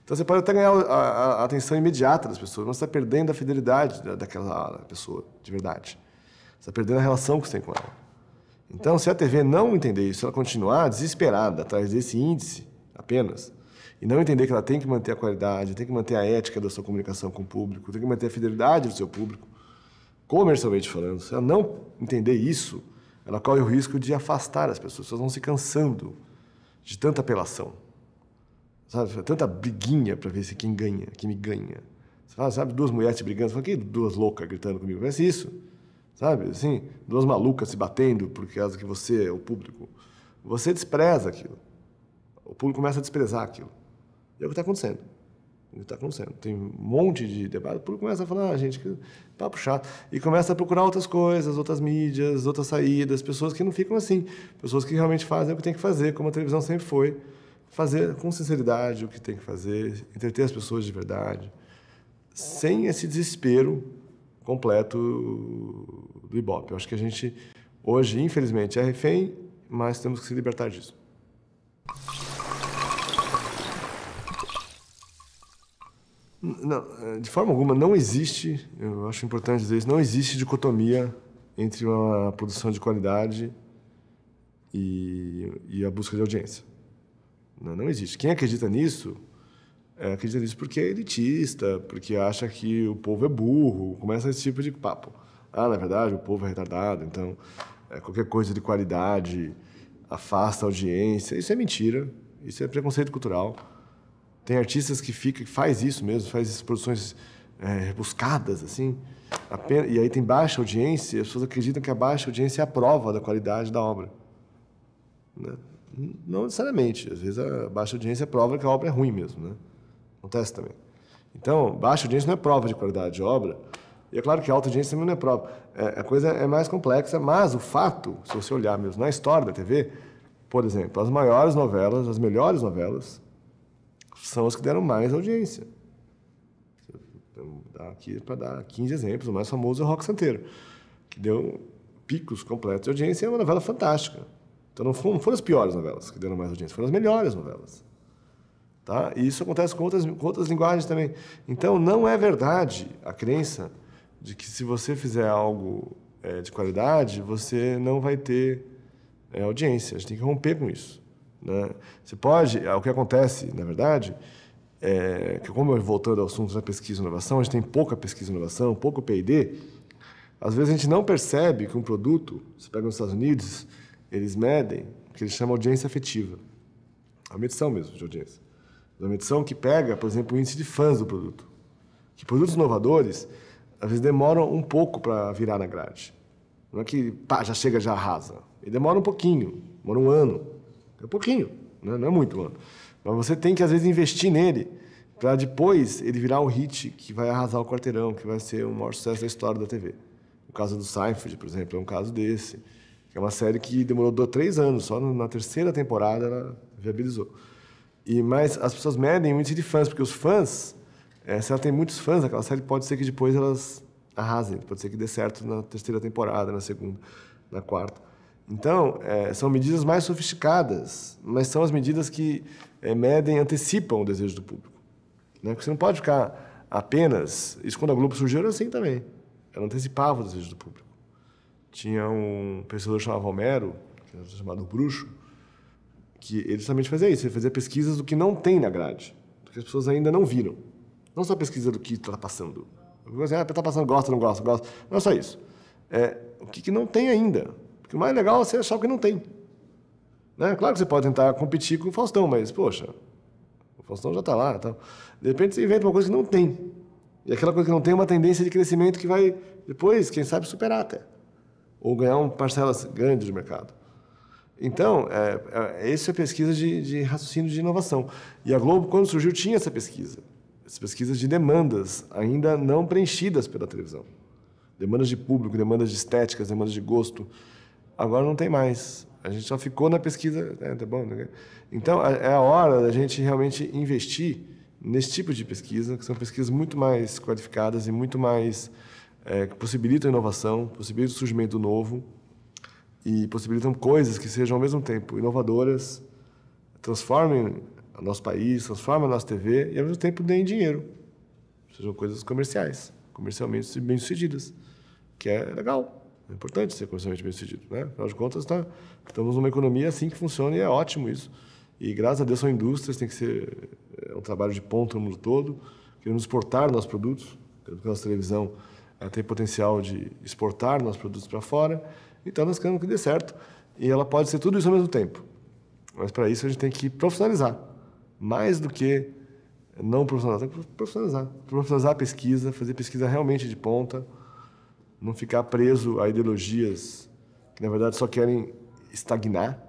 Então, você pode até ganhar a atenção imediata das pessoas, mas você está perdendo a fidelidade daquela pessoa, de verdade. Você está perdendo a relação que você tem com ela. Então, se a TV não entender isso, ela continuar desesperada atrás desse índice apenas, e não entender que ela tem que manter a qualidade, tem que manter a ética da sua comunicação com o público, tem que manter a fidelidade do seu público, comercialmente falando, se ela não entender isso, ela corre o risco de afastar as pessoas vão se cansando de tanta apelação. sabe? Tanta briguinha para ver se quem ganha, quem me ganha. Você fala, sabe, duas mulheres se brigando, você fala, que duas loucas gritando comigo? Parece isso, sabe? Assim, duas malucas se batendo por causa que você é o público. Você despreza aquilo. O público começa a desprezar aquilo. E é o que está acontecendo. O que está acontecendo. Tem um monte de debate, o público começa a falar, gente, que papo chato. E começa a procurar outras coisas, outras mídias, outras saídas, pessoas que não ficam assim. Pessoas que realmente fazem o que tem que fazer, como a televisão sempre foi. Fazer com sinceridade o que tem que fazer, entreter as pessoas de verdade, sem esse desespero completo do Ibope. Eu acho que a gente, hoje, infelizmente, é refém, mas temos que se libertar disso. Não, de forma alguma, não existe, eu acho importante dizer isso, não existe dicotomia entre uma produção de qualidade e a busca de audiência. Não existe. Quem acredita nisso, acredita nisso porque é elitista, porque acha que o povo é burro, começa esse tipo de papo. Ah, na verdade, o povo é retardado, então qualquer coisa de qualidade afasta a audiência. Isso é mentira, isso é preconceito cultural. Tem artistas que faz isso mesmo, faz essas produções rebuscadas, assim, e aí tem baixa audiência, e as pessoas acreditam que a baixa audiência é a prova da qualidade da obra. Né? Não necessariamente. Às vezes a baixa audiência prova que a obra é ruim mesmo. Né? Acontece também. Então, baixa audiência não é prova de qualidade de obra, e é claro que a alta audiência também não é prova. A coisa é mais complexa, mas o fato, se você olhar mesmo na história da TV, por exemplo, as maiores novelas, as melhores novelas, são as que deram mais audiência. Aqui para dar 15 exemplos, o mais famoso é o Roque Santeiro, que deu picos completos de audiência, é uma novela fantástica. Então não foram as piores novelas que deram mais audiência, foram as melhores novelas. Tá? E isso acontece com outras linguagens também. Então não é verdade a crença de que se você fizer algo de qualidade, você não vai ter audiência. A gente tem que romper com isso. Né? Você pode, o que acontece, na verdade, que como voltando ao assunto da pesquisa e inovação, a gente tem pouca pesquisa e inovação, pouco P&D, às vezes a gente não percebe que um produto, você pega nos Estados Unidos, eles medem o que eles chamam de audiência afetiva. A medição mesmo de audiência. Uma medição que pega, por exemplo, o índice de fãs do produto. Que produtos inovadores, às vezes, demoram um pouco para virar na grade. Não é que já chega, já arrasa. Ele demora um pouquinho, demora um ano. É um pouquinho, né? Não é muito um ano. Mas você tem que, às vezes, investir nele para depois ele virar um hit que vai arrasar o quarteirão, que vai ser o maior sucesso da história da TV. O caso do Seinfeld, por exemplo, é um caso desse. Que é uma série que demorou 3 anos, só na terceira temporada ela viabilizou. Mas as pessoas medem o índice de fãs, porque os fãs, se ela tem muitos fãs, aquela série pode ser que depois elas arrasem, pode ser que dê certo na terceira temporada, na segunda, na quarta. Então, são medidas mais sofisticadas, mas são as medidas que medem, antecipam o desejo do público. Né? Porque você não pode ficar apenas... Isso quando a Globo surgiu era assim também. Ela antecipava o desejo do público. Tinha um pesquisador chamado Romero, que era chamado Bruxo, que ele justamente fazia isso, ele fazia pesquisas do que não tem na grade, do que as pessoas ainda não viram. Não só pesquisa do que está passando. Está passando, gosta, não gosta, gosta. Não é só isso. O que não tem ainda. Porque o mais legal é você achar o que não tem. Né? Claro que você pode tentar competir com o Faustão, mas, poxa, o Faustão já está lá. Então, de repente você inventa uma coisa que não tem. E aquela coisa que não tem é uma tendência de crescimento que vai, depois, quem sabe, superar até. Ou ganhar uma parcela grande de mercado. Então, essa é a pesquisa de raciocínio de inovação. E a Globo, quando surgiu, tinha essa pesquisa. Essas pesquisas de demandas ainda não preenchidas pela televisão. Demandas de público, demandas de estéticas, demandas de gosto. Agora não tem mais. A gente só ficou na pesquisa. Tá bom, né? Então, é a hora da gente realmente investir nesse tipo de pesquisa, que são pesquisas muito mais qualificadas e muito mais... que possibilitam inovação, possibilitam o surgimento novo e possibilitam coisas que sejam, ao mesmo tempo, inovadoras, transformem o nosso país, transformem a nossa TV e, ao mesmo tempo, deem dinheiro. Sejam coisas comerciais, comercialmente bem-sucedidas, que é legal, é importante ser comercialmente bem-sucedido. Né? Afinal de contas, estamos numa economia assim que funciona e é ótimo isso. E, graças a Deus, são indústrias, tem que ser um trabalho de ponta no mundo todo, queremos exportar nossos produtos, porque a nossa televisão tem potencial de exportar nossos produtos para fora, então nós queremos que dê certo. E ela pode ser tudo isso ao mesmo tempo. Mas para isso a gente tem que profissionalizar. mais do que não profissionalizar. Tem que profissionalizar. Profissionalizar a pesquisa, fazer pesquisa realmente de ponta, não ficar preso a ideologias que, na verdade, só querem estagnar,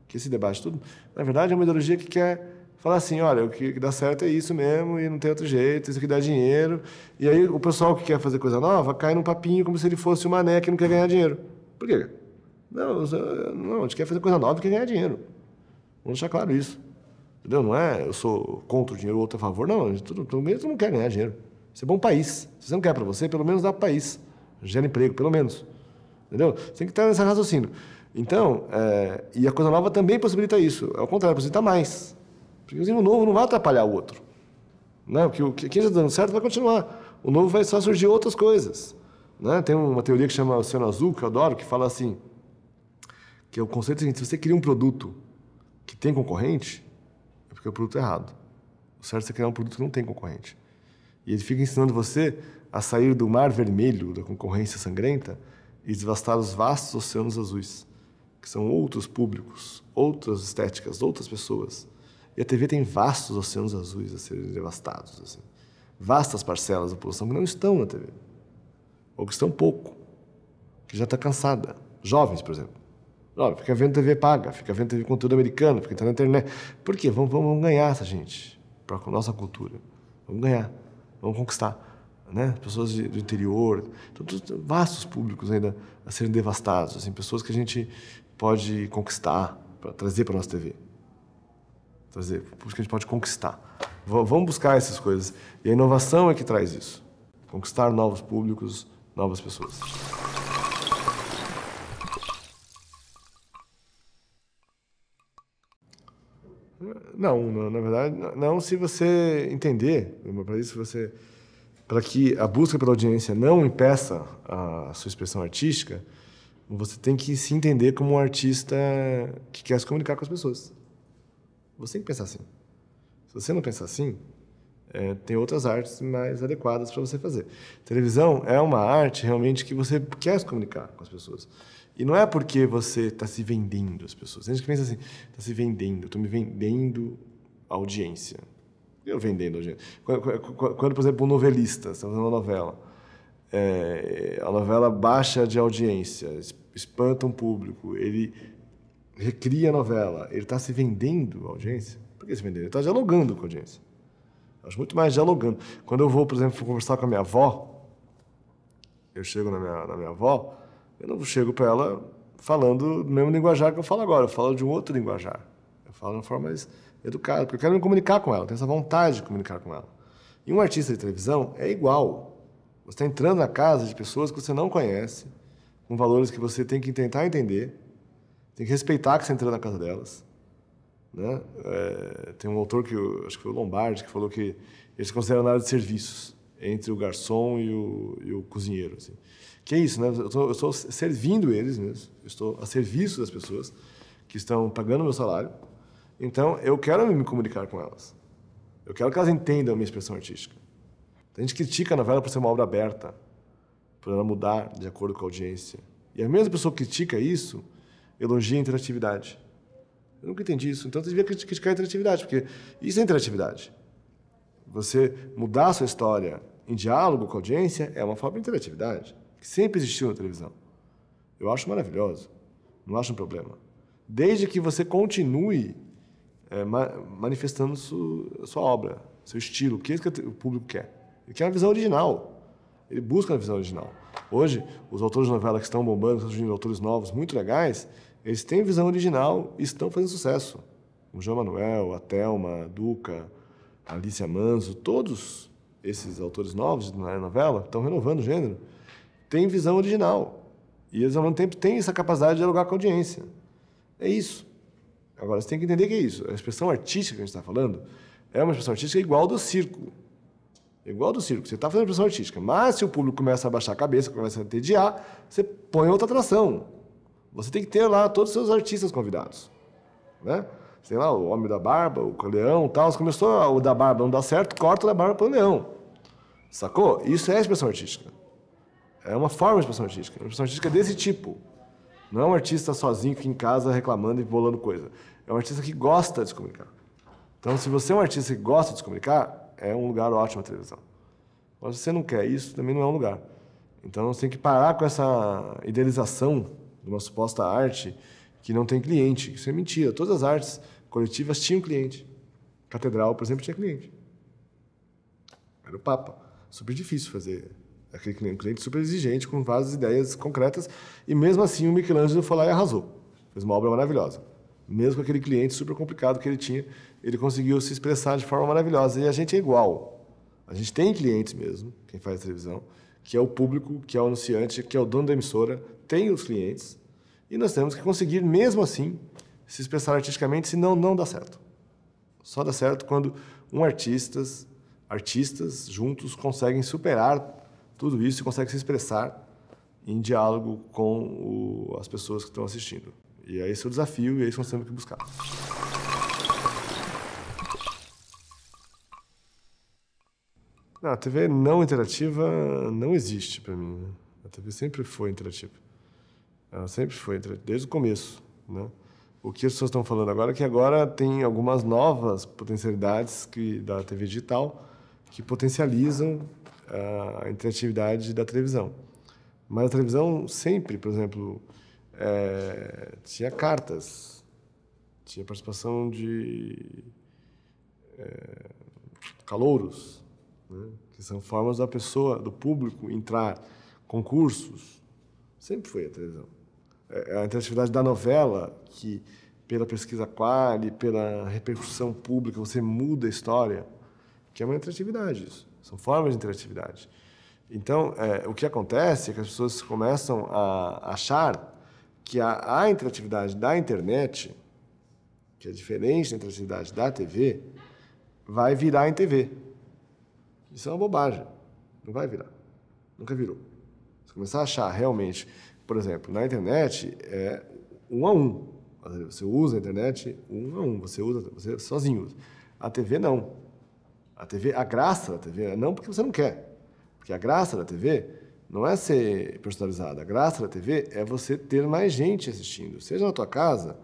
que esse debate tudo, na verdade, é uma ideologia que quer falar assim, olha, o que dá certo é isso mesmo e não tem outro jeito, isso aqui dá dinheiro. E aí o pessoal que quer fazer coisa nova cai num papinho como se ele fosse o mané que não quer ganhar dinheiro. Por quê? Não, a gente quer fazer coisa nova e quer ganhar dinheiro. Vamos deixar claro isso. Entendeu? Não é eu sou contra o dinheiro, o outro a favor. Não, todo mundo quer ganhar dinheiro. Isso é bom país. Se você não quer para você, pelo menos dá para o país. Gera emprego, pelo menos. Entendeu? Você tem que estar nesse raciocínio. Então, e a coisa nova também possibilita isso. Ao contrário, possibilita mais. Porque o novo não vai atrapalhar o outro. Né? Porque quem já está dando certo vai continuar. O novo vai só surgir outras coisas. Né? Tem uma teoria que chama Oceano Azul, que eu adoro, que fala assim, que é o conceito seguinte: se você cria um produto que tem concorrente, é porque o produto é errado. O certo é você criar um produto que não tem concorrente. E ele fica ensinando você a sair do mar vermelho, da concorrência sangrenta, e devastar os vastos oceanos azuis, que são outros públicos, outras estéticas, outras pessoas. E a TV tem vastos oceanos azuis a serem devastados. Assim. Vastas parcelas da população que não estão na TV. Ou que estão pouco. Que já está cansada. Jovens, por exemplo. Jovem, fica vendo TV paga, fica vendo TV conteúdo americano, fica entrando na internet. Por quê? Vamos ganhar essa gente para a nossa cultura. Vamos ganhar. Vamos conquistar. Né? Pessoas do interior. Vastos públicos ainda a serem devastados. Assim, pessoas que a gente pode conquistar, para trazer para a nossa TV. Trazer, porque a gente pode conquistar. Vamos buscar essas coisas. E a inovação é que traz isso. Conquistar novos públicos, novas pessoas. Não, na verdade, não se você entender, para isso para que a busca pela audiência não impeça a sua expressão artística, você tem que se entender como um artista que quer se comunicar com as pessoas. Você tem que pensar assim. Se você não pensar assim, tem outras artes mais adequadas para você fazer. Televisão é uma arte realmente que você quer se comunicar com as pessoas. E não é porque você está se vendendo às pessoas. Tem gente que pensa assim, está se vendendo, estou me vendendo a audiência. Eu vendendo a audiência. Quando, por exemplo, um novelista, você está fazendo uma novela, a novela baixa de audiência, espanta um público, ele recria a novela, ele está se vendendo a audiência? Por que se vendendo? Ele está dialogando com a audiência. Eu acho muito mais dialogando. Quando eu vou, por exemplo, conversar com a minha avó, eu chego na minha avó, eu não chego para ela falando do mesmo linguajar que eu falo agora, eu falo de um outro linguajar. Eu falo de uma forma mais educada, porque eu quero me comunicar com ela, tenho essa vontade de comunicar com ela. E um artista de televisão é igual. Você está entrando na casa de pessoas que você não conhece, com valores que você tem que tentar entender, tem que respeitar que você entrou na casa delas. Né? Tem um autor, acho que foi o Lombardi, que falou que eles se consideram na área de serviços, entre o garçom e o cozinheiro. Assim. Que é isso, né? Eu estou servindo eles mesmo, eu estou a serviço das pessoas que estão pagando o meu salário, então eu quero me comunicar com elas. Eu quero que elas entendam a minha expressão artística. A gente critica a novela por ser uma obra aberta, por ela mudar de acordo com a audiência. E a mesma pessoa que critica isso, elogia a interatividade. Eu nunca entendi isso. Então, você devia criticar a interatividade, porque isso é interatividade. Você mudar a sua história em diálogo com a audiência é uma forma de interatividade, que sempre existiu na televisão. Eu acho maravilhoso. Não acho um problema. Desde que você continue manifestando sua obra, seu estilo, o que o público quer. Ele quer uma visão original. Ele busca uma visão original. Hoje, os autores de novela que estão bombando, estão surgindo autores novos, muito legais, eles têm visão original e estão fazendo sucesso. O João Manuel, a Thelma, a Duca, a Alicia Manso, todos esses autores novos na novela estão renovando o gênero, têm visão original. E eles, ao mesmo tempo, têm essa capacidade de dialogar com a audiência. É isso. Agora, você tem que entender que é isso. A expressão artística que a gente está falando é uma expressão artística igual ao do circo. Igual ao do circo. Você está fazendo expressão artística, mas se o público começa a baixar a cabeça, começa a entediar, você põe outra atração. Você tem que ter lá todos os seus artistas convidados. Né? Você tem lá o Homem da Barba, o Leão e tal. Você começou o da Barba não dá certo, corta o da Barba para o Leão. Sacou? Isso é expressão artística. É uma forma de expressão artística. Uma expressão artística desse tipo. Não é um artista sozinho que fica em casa reclamando e bolando coisa. É um artista que gosta de se comunicar. Então, se você é um artista que gosta de se comunicar, é um lugar ótimo a televisão. Mas se você não quer isso, também não é um lugar. Então, você tem que parar com essa idealização de uma suposta arte que não tem cliente. Isso é mentira. Todas as artes coletivas tinham cliente. Catedral, por exemplo, tinha cliente. Era o Papa. Super difícil fazer aquele cliente. Um cliente super exigente, com várias ideias concretas. E mesmo assim, o Michelangelo foi lá e arrasou. Fez uma obra maravilhosa. Mesmo com aquele cliente super complicado que ele tinha, ele conseguiu se expressar de forma maravilhosa. E a gente é igual. A gente tem clientes mesmo, quem faz televisão, que é o público, que é o anunciante, que é o dono da emissora, tem os clientes. E nós temos que conseguir, mesmo assim, se expressar artisticamente, senão não dá certo. Só dá certo quando artistas juntos conseguem superar tudo isso e conseguem se expressar em diálogo com as pessoas que estão assistindo. E esse é o desafio e é isso que nós temos que buscar. A TV não interativa não existe para mim. Né? A TV sempre foi interativa. Ela sempre foi interativa, desde o começo. Né? O que as pessoas estão falando agora é que agora tem algumas novas potencialidades da TV digital que potencializam a interatividade da televisão. Mas a televisão sempre, por exemplo, tinha cartas, tinha participação de calouros, né? Que são formas da pessoa, do público, entrar, concursos. Sempre foi a televisão. A interatividade da novela, que pela pesquisa quali, pela repercussão pública, você muda a história, que é uma interatividade isso. São formas de interatividade. Então, o que acontece é que as pessoas começam a achar que a interatividade da internet, que é diferente da interatividade da TV, vai virar em TV. Isso é uma bobagem. Não vai virar. Nunca virou. Se começar a achar realmente, por exemplo, na internet é 1 a 1. Você usa a internet 1 a 1. Você sozinho usa. A TV não. A graça da TV, não porque você não quer. Porque a graça da TV não é ser personalizada. A graça da TV é você ter mais gente assistindo. Seja na tua casa,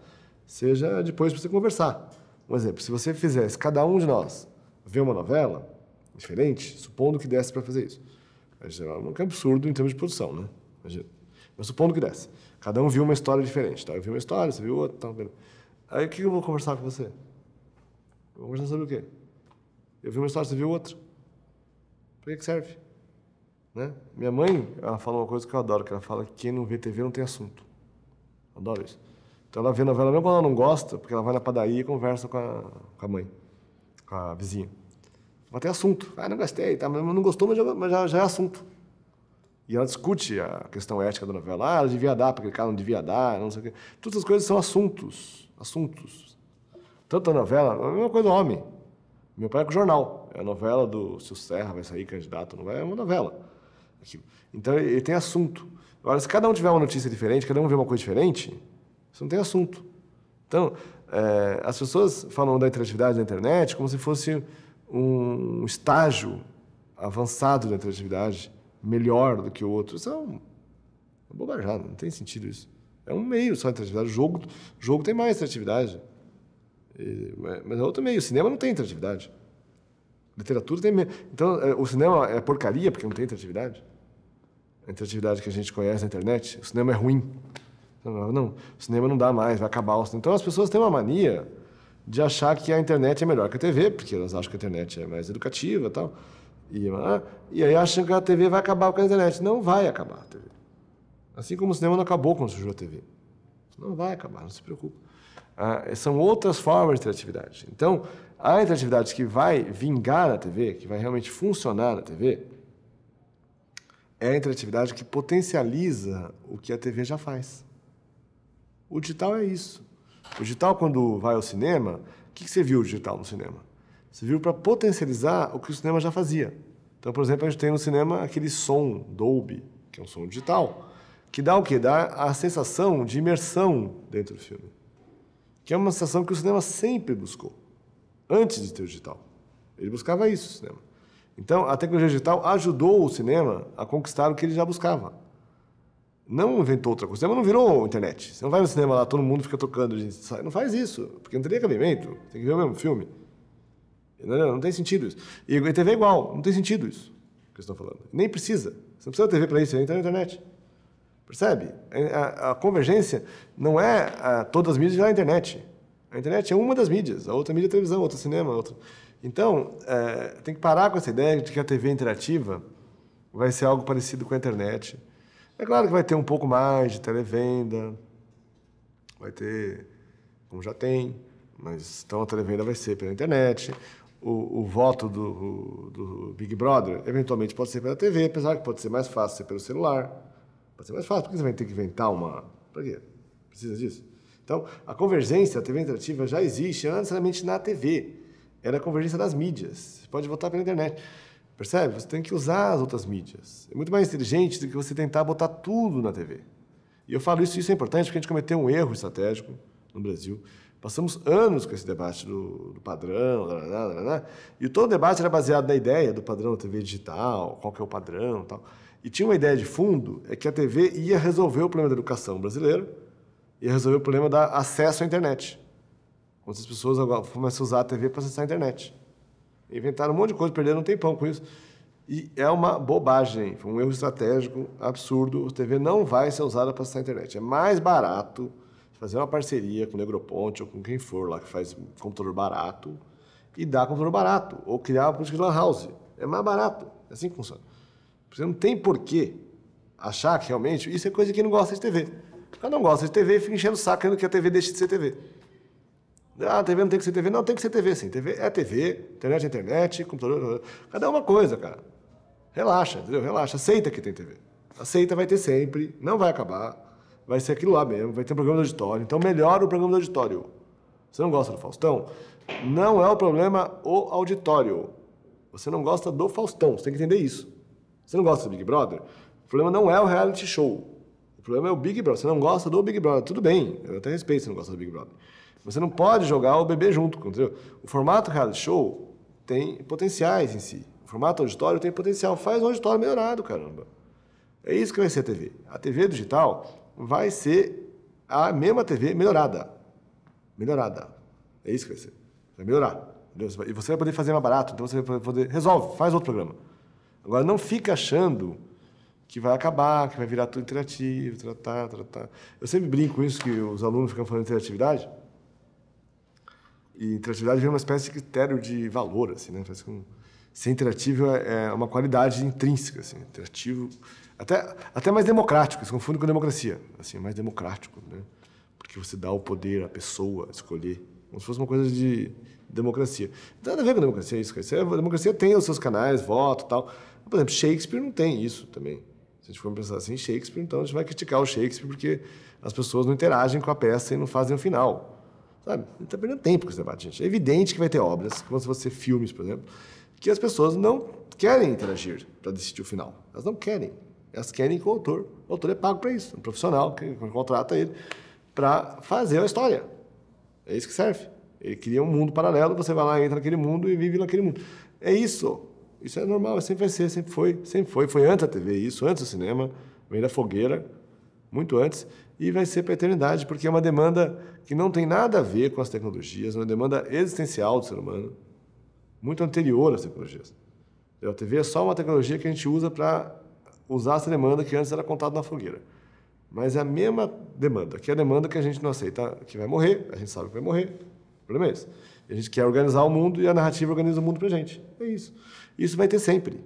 seja depois para você conversar. Um exemplo, se você fizesse, cada um de nós, ver uma novela diferente, supondo que desse para fazer isso. Nunca é absurdo em termos de produção, né? Mas supondo que desse. Cada um viu uma história diferente. Tá? Eu vi uma história, você viu outra. Tá? Aí o que eu vou conversar com você? Eu vou conversar sobre o quê? Eu vi uma história, você viu outra. Para que serve? Né? Minha mãe, ela fala uma coisa que eu adoro, que ela fala que quem não vê TV não tem assunto. Eu adoro isso. Então ela vê novela mesmo quando ela não gosta, porque ela vai na padaria e conversa com a mãe, com a vizinha. Vai ter assunto. Não gostei, tá? Não gostou, mas já é assunto. E ela discute a questão ética da novela. Ela devia dar, porque aquele cara não devia dar, não sei o quê. Todas as coisas são assuntos. Assuntos. Tanto a novela, a mesma coisa do homem. Meu pai é com o jornal. É a novela do Silvio Serra, vai sair candidato, não vai, é uma novela. Aquilo. Então ele tem assunto. Agora, se cada um tiver uma notícia diferente, cada um vê uma coisa diferente, você não tem assunto. Então, as pessoas falam da interatividade da internet como se fosse um estágio avançado da interatividade, melhor do que o outro. Isso é uma bobajada, não tem sentido isso. É um meio só de interatividade. O jogo tem mais interatividade. Mas é outro meio. O cinema não tem interatividade. A literatura tem meio. Então, o cinema é porcaria porque não tem interatividade. A interatividade que a gente conhece na internet. O cinema é ruim. Não, o cinema não dá mais, vai acabar o cinema. Então, as pessoas têm uma mania de achar que a internet é melhor que a TV, porque elas acham que a internet é mais educativa e tal. E aí acham que a TV vai acabar com a internet. Não vai acabar a TV. Assim como o cinema não acabou quando surgiu a TV. Não vai acabar, não se preocupe. São outras formas de interatividade. Então, a interatividade que vai vingar na TV, que vai realmente funcionar na TV, é a interatividade que potencializa o que a TV já faz. O digital é isso. O digital, quando vai ao cinema, o que você viu digital no cinema? Você viu para potencializar o que o cinema já fazia. Então, por exemplo, a gente tem no cinema aquele som Dolby, que é um som digital, que dá o quê? Dá a sensação de imersão dentro do filme. Que é uma sensação que o cinema sempre buscou, antes de ter o digital. Ele buscava isso, o cinema. Então, a tecnologia digital ajudou o cinema a conquistar o que ele já buscava. Não inventou outra coisa. O cinema não virou internet. Você não vai no cinema lá, todo mundo fica tocando, a gente sai. Não faz isso, porque não teria cabimento. Tem que ver o mesmo filme. Não tem sentido isso. E a TV é igual, não tem sentido isso que eles estão falando. Nem precisa. Você não precisa de TV para isso, você entra na internet. Percebe? A convergência não é todas as mídias virar a internet. A internet é uma das mídias, a outra mídia é televisão, outra cinema, outra. Então, tem que parar com essa ideia de que a TV interativa vai ser algo parecido com a internet. É claro que vai ter um pouco mais de televenda, vai ter, como já tem, mas então a televenda vai ser pela internet. O voto do Big Brother, eventualmente, pode ser pela TV, apesar que pode ser mais fácil ser pelo celular. Pode ser mais fácil, porque você vai ter que inventar uma... Para quê? Precisa disso? Então, a convergência, a TV interativa, já existe, não necessariamente na TV. Era a convergência das mídias. Você pode votar pela internet. Percebe? Você tem que usar as outras mídias. É muito mais inteligente do que você tentar botar tudo na TV. E eu falo isso é importante porque a gente cometeu um erro estratégico no Brasil. Passamos anos com esse debate do padrão, e todo o debate era baseado na ideia do padrão da TV digital, qual que é o padrão e tal. E tinha uma ideia de fundo, é que a TV ia resolver o problema da educação brasileira, ia resolver o problema do acesso à internet. Quando as pessoas agora começam a usar a TV para acessar a internet. Inventaram um monte de coisa, perderam um tempão com isso. E é uma bobagem, foi um erro estratégico absurdo. A TV não vai ser usada para acessar a internet. É mais barato fazer uma parceria com o Negroponte ou com quem for lá que faz computador barato e dar computador barato. Ou criar uma política de lan house. É mais barato. É assim que funciona. Você não tem porquê achar que realmente isso é coisa de quem não gosta de TV. Quem não gosta de TV fica enchendo o saco querendo que a TV deixe de ser TV. Ah, a TV não tem que ser TV. Não, tem que ser TV, sim. TV é TV, internet é internet, computador... Cada uma coisa, cara. Relaxa, entendeu? Relaxa. Aceita que tem TV. Aceita, vai ter sempre, não vai acabar. Vai ser aquilo lá mesmo, vai ter um programa do auditório. Então, melhora o programa do auditório. Você não gosta do Faustão? Não é o problema o auditório. Você não gosta do Faustão, você tem que entender isso. Você não gosta do Big Brother? O problema não é o reality show. O problema é o Big Brother. Você não gosta do Big Brother. Tudo bem, eu até respeito se você não gosta do Big Brother. Você não pode jogar o bebê junto, entendeu? O formato reality show tem potenciais em si. O formato auditório tem potencial. Faz um auditório melhorado, caramba. É isso que vai ser a TV. A TV digital vai ser a mesma TV melhorada. Melhorada. É isso que vai ser. Vai melhorar. Entendeu? E você vai poder fazer mais barato. Então você vai poder... Resolve, faz outro programa. Agora, não fica achando que vai acabar, que vai virar tudo interativo, tratar. Eu sempre brinco com isso, que os alunos ficam falando de interatividade. E interatividade vira uma espécie de critério de valor, assim, né? Parece que ser interativo é uma qualidade intrínseca, assim. Interativo, até mais democrático, se confunde com democracia, assim, mais democrático, né? Porque você dá o poder à pessoa escolher, como se fosse uma coisa de democracia. Não tem nada a ver com democracia isso, cara. A democracia tem os seus canais, voto e tal. Por exemplo, Shakespeare não tem isso também. Se a gente for pensar assim, Shakespeare, então a gente vai criticar o Shakespeare porque as pessoas não interagem com a peça e não fazem o final. Sabe? Não está perdendo tempo com esse debate, gente. É evidente que vai ter obras, como se fossem filmes, por exemplo, que as pessoas não querem interagir para decidir o final. Elas não querem. Elas querem que o autor é pago para isso. Um profissional que contrata ele para fazer a história. É isso que serve. Ele cria um mundo paralelo, você vai lá, entra naquele mundo e vive naquele mundo. É isso. Isso é normal, sempre vai ser, sempre foi. Foi antes da TV isso, antes do cinema, vem da fogueira, muito antes, e vai ser para a eternidade, porque é uma demanda que não tem nada a ver com as tecnologias, é uma demanda existencial do ser humano, muito anterior às tecnologias. A TV é só uma tecnologia que a gente usa para usar essa demanda que antes era contada na fogueira. Mas é a mesma demanda, que é a demanda que a gente não aceita, que vai morrer, a gente sabe que vai morrer. O problema é esse. A gente quer organizar o mundo e a narrativa organiza o mundo para a gente. É isso. Isso vai ter sempre.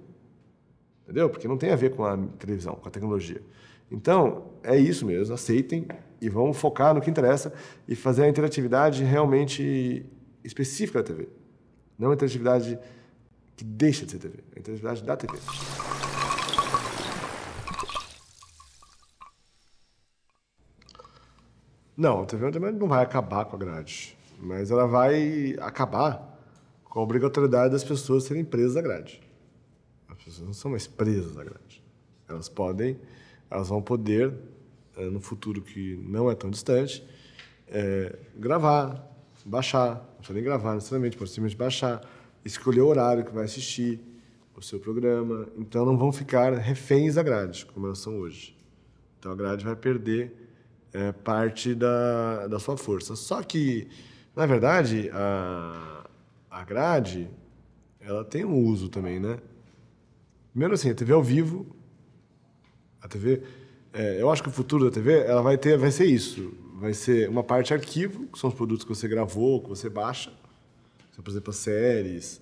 Entendeu? Porque não tem a ver com a televisão, com a tecnologia. Então, é isso mesmo. Aceitem e vamos focar no que interessa e fazer a interatividade realmente específica da TV. Não a interatividade que deixa de ser TV. A interatividade da TV. Não, a TV não vai acabar com a grade. Mas ela vai acabar com a obrigatoriedade das pessoas serem presas à grade. As pessoas não são mais presas à grade. Elas vão poder, no futuro que não é tão distante, gravar, baixar. Não precisa nem gravar necessariamente, pode simplesmente baixar, escolher o horário que vai assistir o seu programa. Então não vão ficar reféns da grade, como elas são hoje. Então a grade vai perder parte da sua força. Só que, na verdade, a grade ela tem um uso também, né? Primeiro assim, a TV ao vivo, a TV, eu acho que o futuro da TV, ela vai ser isso. Vai ser uma parte arquivo, que são os produtos que você gravou, que você baixa. Por exemplo, as séries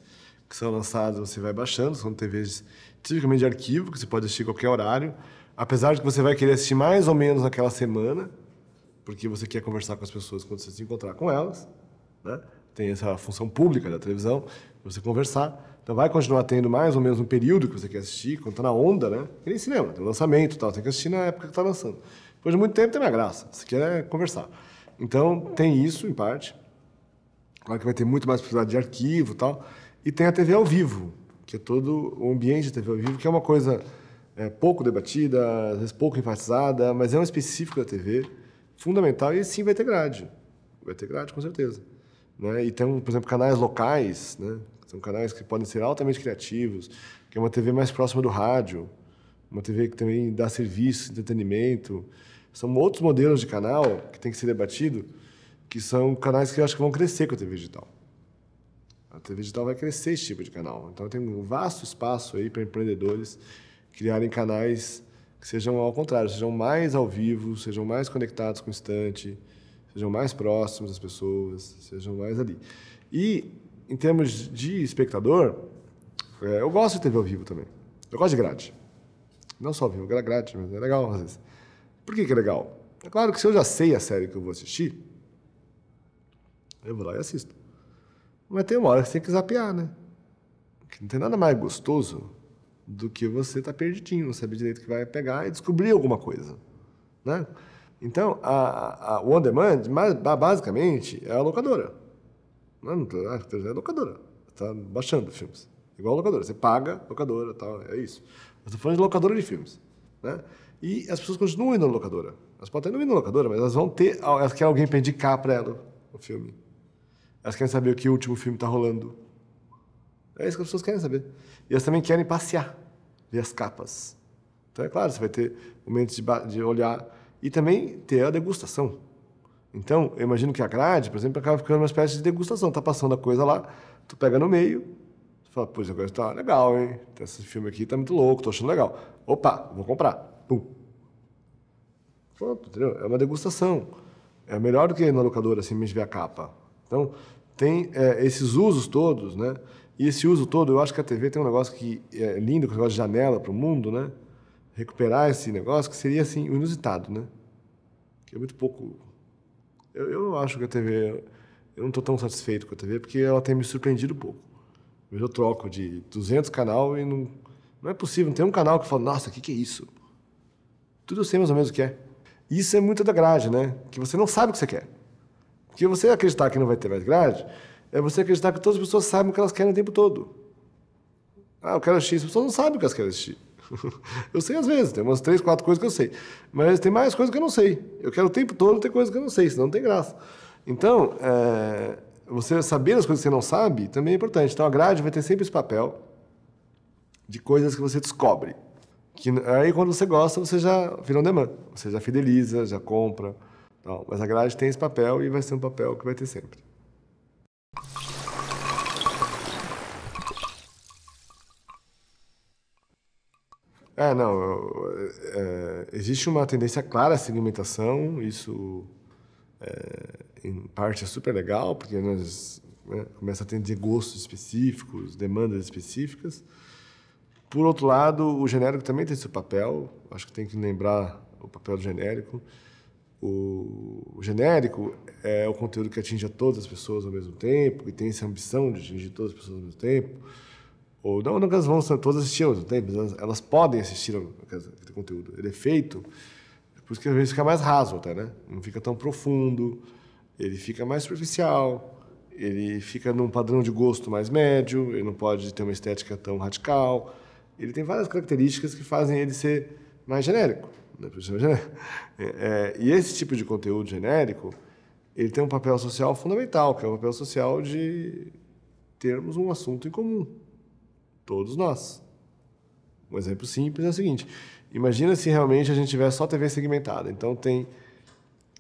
que são lançadas, você vai baixando, são TVs tipicamente de arquivo, que você pode assistir a qualquer horário, apesar de que você vai querer assistir mais ou menos naquela semana, porque você quer conversar com as pessoas quando você se encontrar com elas, né? Tem essa função pública da televisão, você conversar. Então vai continuar tendo mais ou menos um período que você quer assistir, quando está na onda, né? Que nem cinema, tem lançamento e tal, tem que assistir na época que está lançando. Depois de muito tempo tem mais graça, você quer conversar. Então tem isso, em parte. Claro que vai ter muito mais possibilidade de arquivo e tal. E tem a TV ao vivo, que é todo o ambiente de TV ao vivo, que é uma coisa pouco debatida, às vezes pouco enfatizada, mas é um específico da TV, fundamental, e sim vai ter grade. Vai ter grade, com certeza. Né? E tem, por exemplo, canais locais, né? São canais que podem ser altamente criativos, que é uma TV mais próxima do rádio, uma TV que também dá serviço, entretenimento. São outros modelos de canal que tem que ser debatido, que são canais que eu acho que vão crescer com a TV digital. A TV digital vai crescer esse tipo de canal. Então tem um vasto espaço aí para empreendedores criarem canais que sejam ao contrário, sejam mais ao vivo, sejam mais conectados com o instante, sejam mais próximos das pessoas, sejam mais ali. E, em termos de espectador, eu gosto de TV ao vivo também. Eu gosto de grade. Não só ao vivo, grade, mas é legal às vezes. Por que é legal? É claro que se eu já sei a série que eu vou assistir, eu vou lá e assisto. Mas tem uma hora que você tem que zapear, né? Porque não tem nada mais gostoso do que você estar perdidinho, não saber direito o que vai pegar e descobrir alguma coisa, né? Então, o On Demand, basicamente, é a locadora. Não é locadora. Você está baixando filmes. Igual a locadora. Você paga locadora, tal, é isso. Eu estou falando de locadora de filmes, né? E as pessoas continuam indo na locadora. Elas podem até não ir na locadora, mas elas vão ter... Elas querem alguém para indicar para elas o filme. Elas querem saber o que o último filme está rolando. É isso que as pessoas querem saber. E elas também querem passear, ver as capas. Então, é claro, você vai ter momentos de olhar e também ter a degustação. Então, eu imagino que a grade, por exemplo, acaba ficando uma espécie de degustação. Está passando a coisa lá, tu pega no meio, tu fala, pô, esse negócio está legal, hein? Esse filme aqui está muito louco, estou achando legal. Opa, vou comprar. Pum. Pronto, entendeu? É uma degustação. É melhor do que na locadora, assim, mesmo ver a capa. Então, tem esses usos todos, né? E esse uso todo, eu acho que a TV tem um negócio que é lindo, que é um negócio de janela para o mundo, né? Recuperar esse negócio, que seria, assim, o inusitado, né? Que é muito pouco... Eu acho que a TV... Eu não estou tão satisfeito com a TV, porque ela tem me surpreendido pouco. Eu troco de 200 canal e não é possível. Não tem um canal que fala, nossa, o que é isso? Tudo eu sei mais ou menos o que é. Isso é muito da grade, né? Que você não sabe o que você quer. Porque você acreditar que não vai ter mais grade, é você acreditar que todas as pessoas sabem o que elas querem o tempo todo. Ah, eu quero assistir. As pessoas não sabem o que elas querem assistir. Eu sei às vezes, tem umas 3, 4 coisas que eu sei. Mas tem mais coisas que eu não sei. Eu quero o tempo todo ter coisas que eu não sei, senão não tem graça. Então, você saber as coisas que você não sabe também é importante. Então, a grade vai ter sempre esse papel de coisas que você descobre. Que aí, quando você gosta, você já vira um demand. Você já fideliza, já compra. Tal. Mas a grade tem esse papel e vai ser um papel que vai ter sempre. Existe uma tendência clara à segmentação, isso em parte é super legal, porque nós começa a atender gostos específicos, demandas específicas. Por outro lado, o genérico também tem seu papel, acho que tem que lembrar o papel do genérico. O genérico é o conteúdo que atinge a todas as pessoas ao mesmo tempo, e tem essa ambição de atingir todas as pessoas ao mesmo tempo. Ou não que elas vão todas assistir ao mesmo tempo, elas podem assistir aquele conteúdo. Ele é feito, por isso que às vezes fica mais raso até, né? Não fica tão profundo, ele fica mais superficial, ele fica num padrão de gosto mais médio, ele não pode ter uma estética tão radical. Ele tem várias características que fazem ele ser mais genérico. Né? E esse tipo de conteúdo genérico, ele tem um papel social fundamental, que é o papel social de termos um assunto em comum. Todos nós. Um exemplo simples é o seguinte: imagina se realmente a gente tivesse só TV segmentada. Então,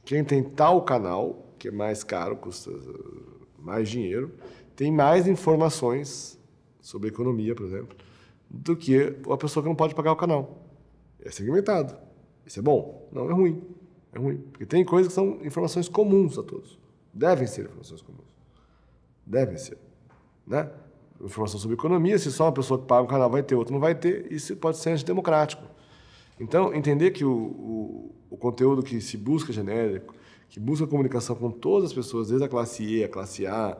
quem tem tal canal, que é mais caro, custa mais dinheiro, tem mais informações sobre economia, por exemplo, do que a pessoa que não pode pagar o canal. É segmentado. Isso é bom? Não, é ruim. É ruim. Porque tem coisas que são informações comuns a todos. Devem ser informações comuns. Devem ser. Né? Informação sobre economia, se só uma pessoa que paga o canal vai ter, outra não vai ter, isso pode ser antidemocrático. Então, entender que o conteúdo que se busca genérico, que busca comunicação com todas as pessoas, desde a classe E, a classe A,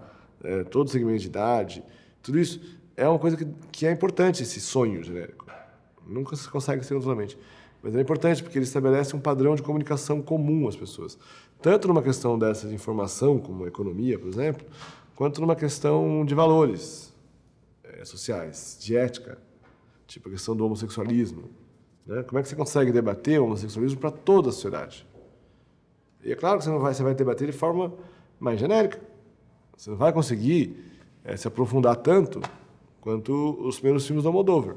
todo segmento de idade, tudo isso é uma coisa que é importante, esse sonho genérico. Nunca se consegue ser totalmente. Mas é importante porque ele estabelece um padrão de comunicação comum às pessoas. Tanto numa questão dessa de informação, como a economia, por exemplo, quanto numa questão de valores sociais, de ética, tipo a questão do homossexualismo. Né? Como é que você consegue debater o homossexualismo para toda a sociedade? E é claro que você vai debater de forma mais genérica. Você não vai conseguir se aprofundar tanto quanto os primeiros filmes do Almodóvar.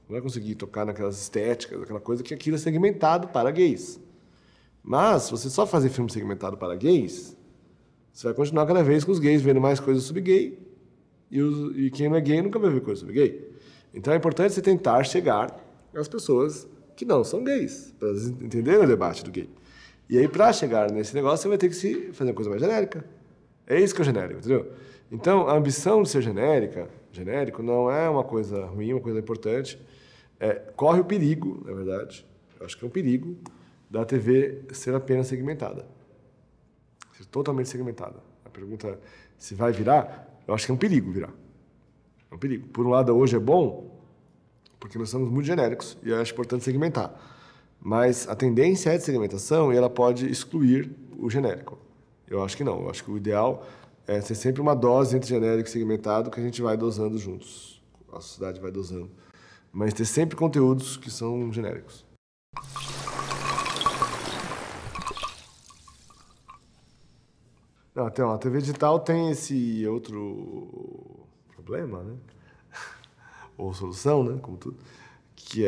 Não vai conseguir tocar naquelas estéticas, aquela coisa que aquilo é segmentado para gays. Mas, se você só fazer filme segmentado para gays, você vai continuar cada vez com os gays vendo mais coisas sobre gay e quem não é gay nunca vai ver coisas sobre gay. Então é importante você tentar chegar às pessoas que não são gays, para elas entenderem o debate do gay. E aí, para chegar nesse negócio, você vai ter que se fazer uma coisa mais genérica. É isso que é o genérico, entendeu? Então, a ambição de ser genérico, não é uma coisa ruim, uma coisa importante. Corre o perigo, na verdade, eu acho que é um perigo, da TV ser apenas segmentada. Ser totalmente segmentada. A pergunta se vai virar, eu acho que é um perigo virar. É um perigo. Por um lado, hoje é bom, porque nós somos muito genéricos e eu acho importante segmentar. Mas a tendência é de segmentação e ela pode excluir o genérico. Eu acho que não. Eu acho que o ideal é ter sempre uma dose entre genérico e segmentado que a gente vai dosando juntos. A sociedade vai dosando. Mas ter sempre conteúdos que são genéricos. Não, então, a TV digital tem esse outro problema, né? Ou solução, né? Como tudo. Que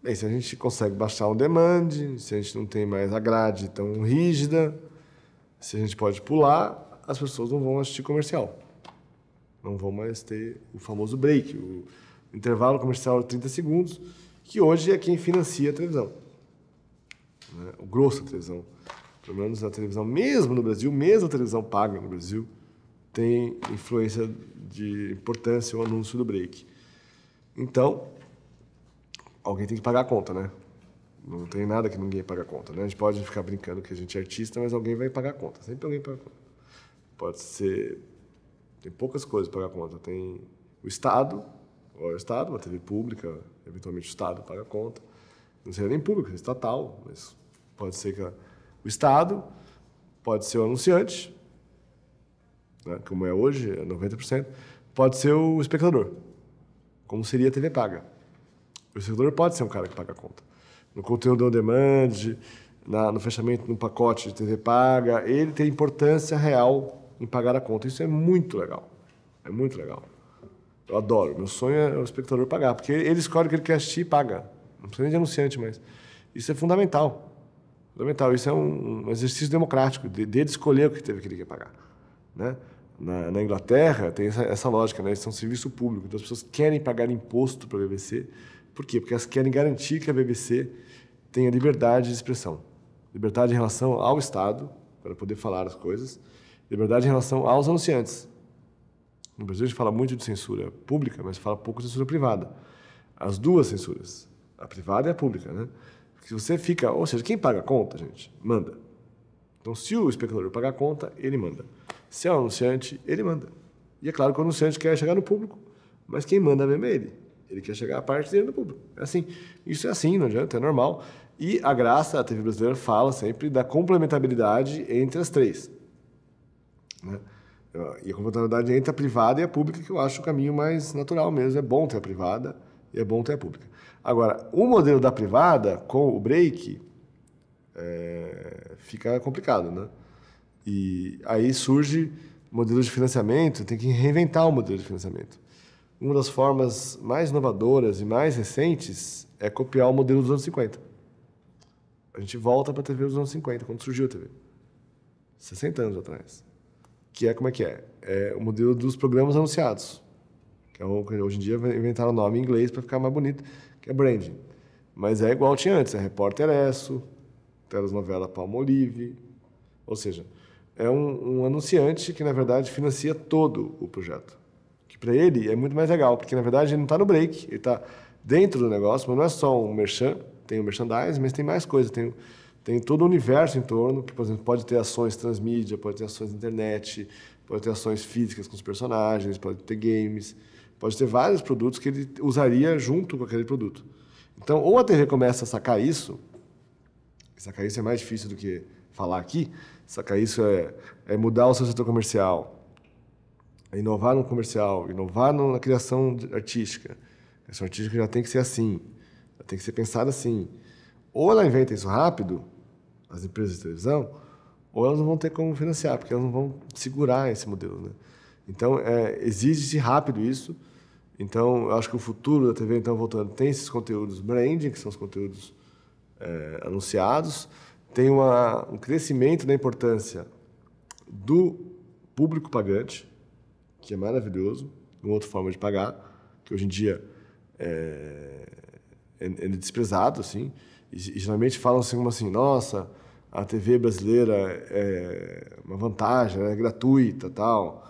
bem, se a gente consegue baixar on demand, se a gente não tem mais a grade tão rígida, se a gente pode pular, as pessoas não vão assistir comercial. Não vão mais ter o famoso break, o intervalo comercial de 30 segundos, que hoje é quem financia a televisão. Né? O grosso da televisão. Pelo menos a televisão, mesmo no Brasil, mesmo a televisão paga no Brasil, tem influência de importância o anúncio do break. Então, alguém tem que pagar a conta, né? Não tem nada que ninguém paga a conta, né? A gente pode ficar brincando que a gente é artista, mas alguém vai pagar a conta. Sempre alguém paga a conta. Pode ser... Tem poucas coisas para pagar a conta. Tem o Estado, ou é o Estado, uma TV pública, eventualmente o Estado paga a conta. Não seria nem pública, é estatal, mas pode ser que o Estado, pode ser o anunciante, né? Como é hoje, é 90%, pode ser o espectador, como seria a TV paga. O espectador pode ser um cara que paga a conta. No conteúdo on demand, no fechamento de um pacote de TV paga, ele tem importância real em pagar a conta. Isso é muito legal. É muito legal. Eu adoro. Meu sonho é o espectador pagar, porque ele escolhe o que ele quer assistir e paga. Não precisa nem de anunciante, mas isso é fundamental. Fundamental. Isso é um exercício democrático, dele escolher o que ele quer pagar. Né? Na Inglaterra tem essa lógica, né? Isso é um serviço público. Então as pessoas querem pagar imposto para a BBC. Por quê? Porque elas querem garantir que a BBC tenha liberdade de expressão. Liberdade em relação ao Estado, para poder falar as coisas. Liberdade em relação aos anunciantes. No Brasil a gente fala muito de censura pública, mas fala pouco de censura privada. As duas censuras, a privada e a pública, né? Porque se você fica... Ou seja, quem paga a conta, gente, manda. Então, se o espectador pagar a conta, ele manda. Se é o anunciante, ele manda. E é claro que o anunciante quer chegar no público, mas quem manda mesmo é ele. Ele quer chegar a parte dele no público. É assim. Isso é assim, não adianta, é normal. E a graça, a TV brasileira fala sempre da complementabilidade entre as três. Né? E a complementariedade entre a privada e a pública, que eu acho o caminho mais natural mesmo. É bom ter a privada e é bom ter a pública. Agora, o modelo da privada, com o break, fica complicado, né? E aí surge modelos de financiamento, tem que reinventar o modelo de financiamento. Uma das formas mais inovadoras e mais recentes é copiar o modelo dos anos 50. A gente volta para a TV dos anos 50, quando surgiu a TV. 60 anos atrás. Que é como é que é? É o modelo dos programas anunciados. Que Então, hoje em dia, inventaram o nome em inglês para ficar mais bonito, que é branding. Mas é igual tinha antes, é Repórter Esso, Telesnovela Palmolive, ou seja, é um anunciante que, na verdade, financia todo o projeto. Que para ele é muito mais legal, porque, na verdade, ele não está no break, ele está dentro do negócio, mas não é só um merchan, tem o merchandising, mas tem mais coisas, tem todo o universo em torno, que, por exemplo, pode ter ações transmídia, pode ter ações na internet, pode ter ações físicas com os personagens, pode ter games, pode ter vários produtos que ele usaria junto com aquele produto. Então, ou a TV começa a sacar isso é mais difícil do que falar aqui, sacar isso é mudar o seu setor comercial, é inovar no comercial, inovar na criação artística. A criação artística já tem que ser assim, já tem que ser pensada assim. Ou ela inventa isso rápido, as empresas de televisão, ou elas não vão ter como financiar, porque elas não vão segurar esse modelo, né? Então, exige-se rápido isso. Então, eu acho que o futuro da TV, então, voltando, tem esses conteúdos branding, que são os conteúdos anunciados, tem um crescimento da importância do público pagante, que é maravilhoso, uma outra forma de pagar, que hoje em dia é desprezado, assim, e geralmente falam assim, nossa, a TV brasileira é uma vantagem, é gratuita, tal,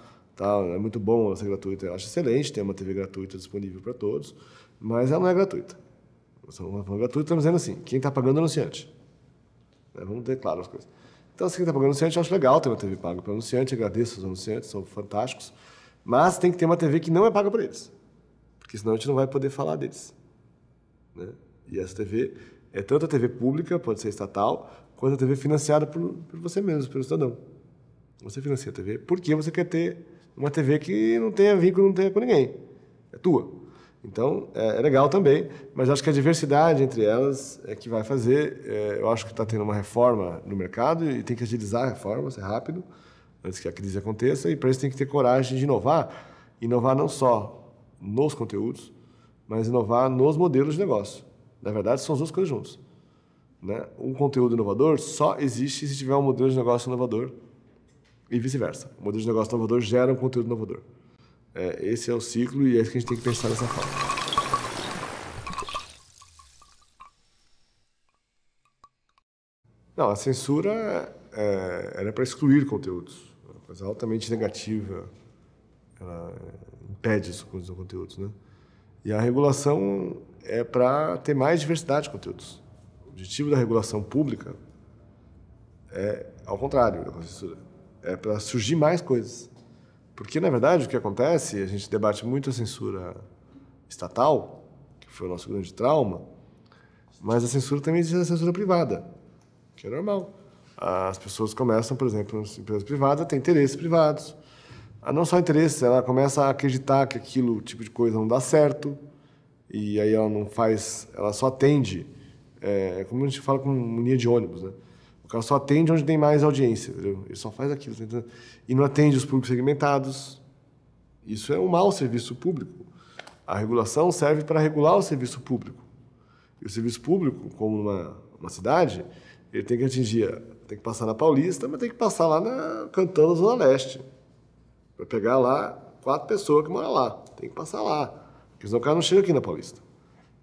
é muito bom ela ser gratuita. Eu acho excelente ter uma TV gratuita disponível para todos, mas ela não é gratuita. Estamos falando gratuito, estamos dizendo assim, quem está pagando é o anunciante. Vamos ter claro as coisas. Então, se quem está pagando anunciante, eu acho legal ter uma TV paga para o anunciante, agradeço os anunciantes, são fantásticos, mas tem que ter uma TV que não é paga por eles, porque senão a gente não vai poder falar deles, né? E essa TV é tanto a TV pública, pode ser estatal, quanto a TV financiada por você mesmo, pelo cidadão. Você financia a TV porque você quer ter uma TV que não tenha vínculo, não tenha com ninguém. É tua. Então, é legal também, mas acho que a diversidade entre elas é que vai fazer. Eu acho que está tendo uma reforma no mercado e tem que agilizar a reforma, ser rápido, antes que a crise aconteça, e para isso tem que ter coragem de inovar. Inovar não só nos conteúdos, mas inovar nos modelos de negócio. Na verdade, são as duas coisas juntas, né? Um conteúdo inovador só existe se tiver um modelo de negócio inovador e vice-versa. O modelo de negócio inovador gera um conteúdo inovador. Esse é o ciclo e é isso que a gente tem que pensar dessa forma. Não, a censura era para excluir conteúdos. É uma coisa altamente negativa. Ela impede isso com os conteúdos, né? E a regulação é para ter mais diversidade de conteúdos. O objetivo da regulação pública é ao contrário da censura. É para surgir mais coisas. Porque, na verdade, o que acontece, a gente debate muito a censura estatal, que foi o nosso grande trauma, mas a censura também existe a censura privada, que é normal. As pessoas começam, por exemplo, nas empresas privadas, têm interesses privados. Não só interesses, ela começa a acreditar que aquilo, tipo de coisa, não dá certo, e aí ela não faz, ela só atende, como a gente fala com linha de ônibus, né? O cara só atende onde tem mais audiência, entendeu? Ele só faz aquilo, entendeu? E não atende os públicos segmentados. Isso é um mau serviço público. A regulação serve para regular o serviço público. E o serviço público, como numa cidade, ele tem que atingir, tem que passar na Paulista, mas tem que passar lá na Cantando Zona Leste. Para pegar lá 4 pessoas que moram lá. Tem que passar lá. Porque senão o cara não chega aqui na Paulista.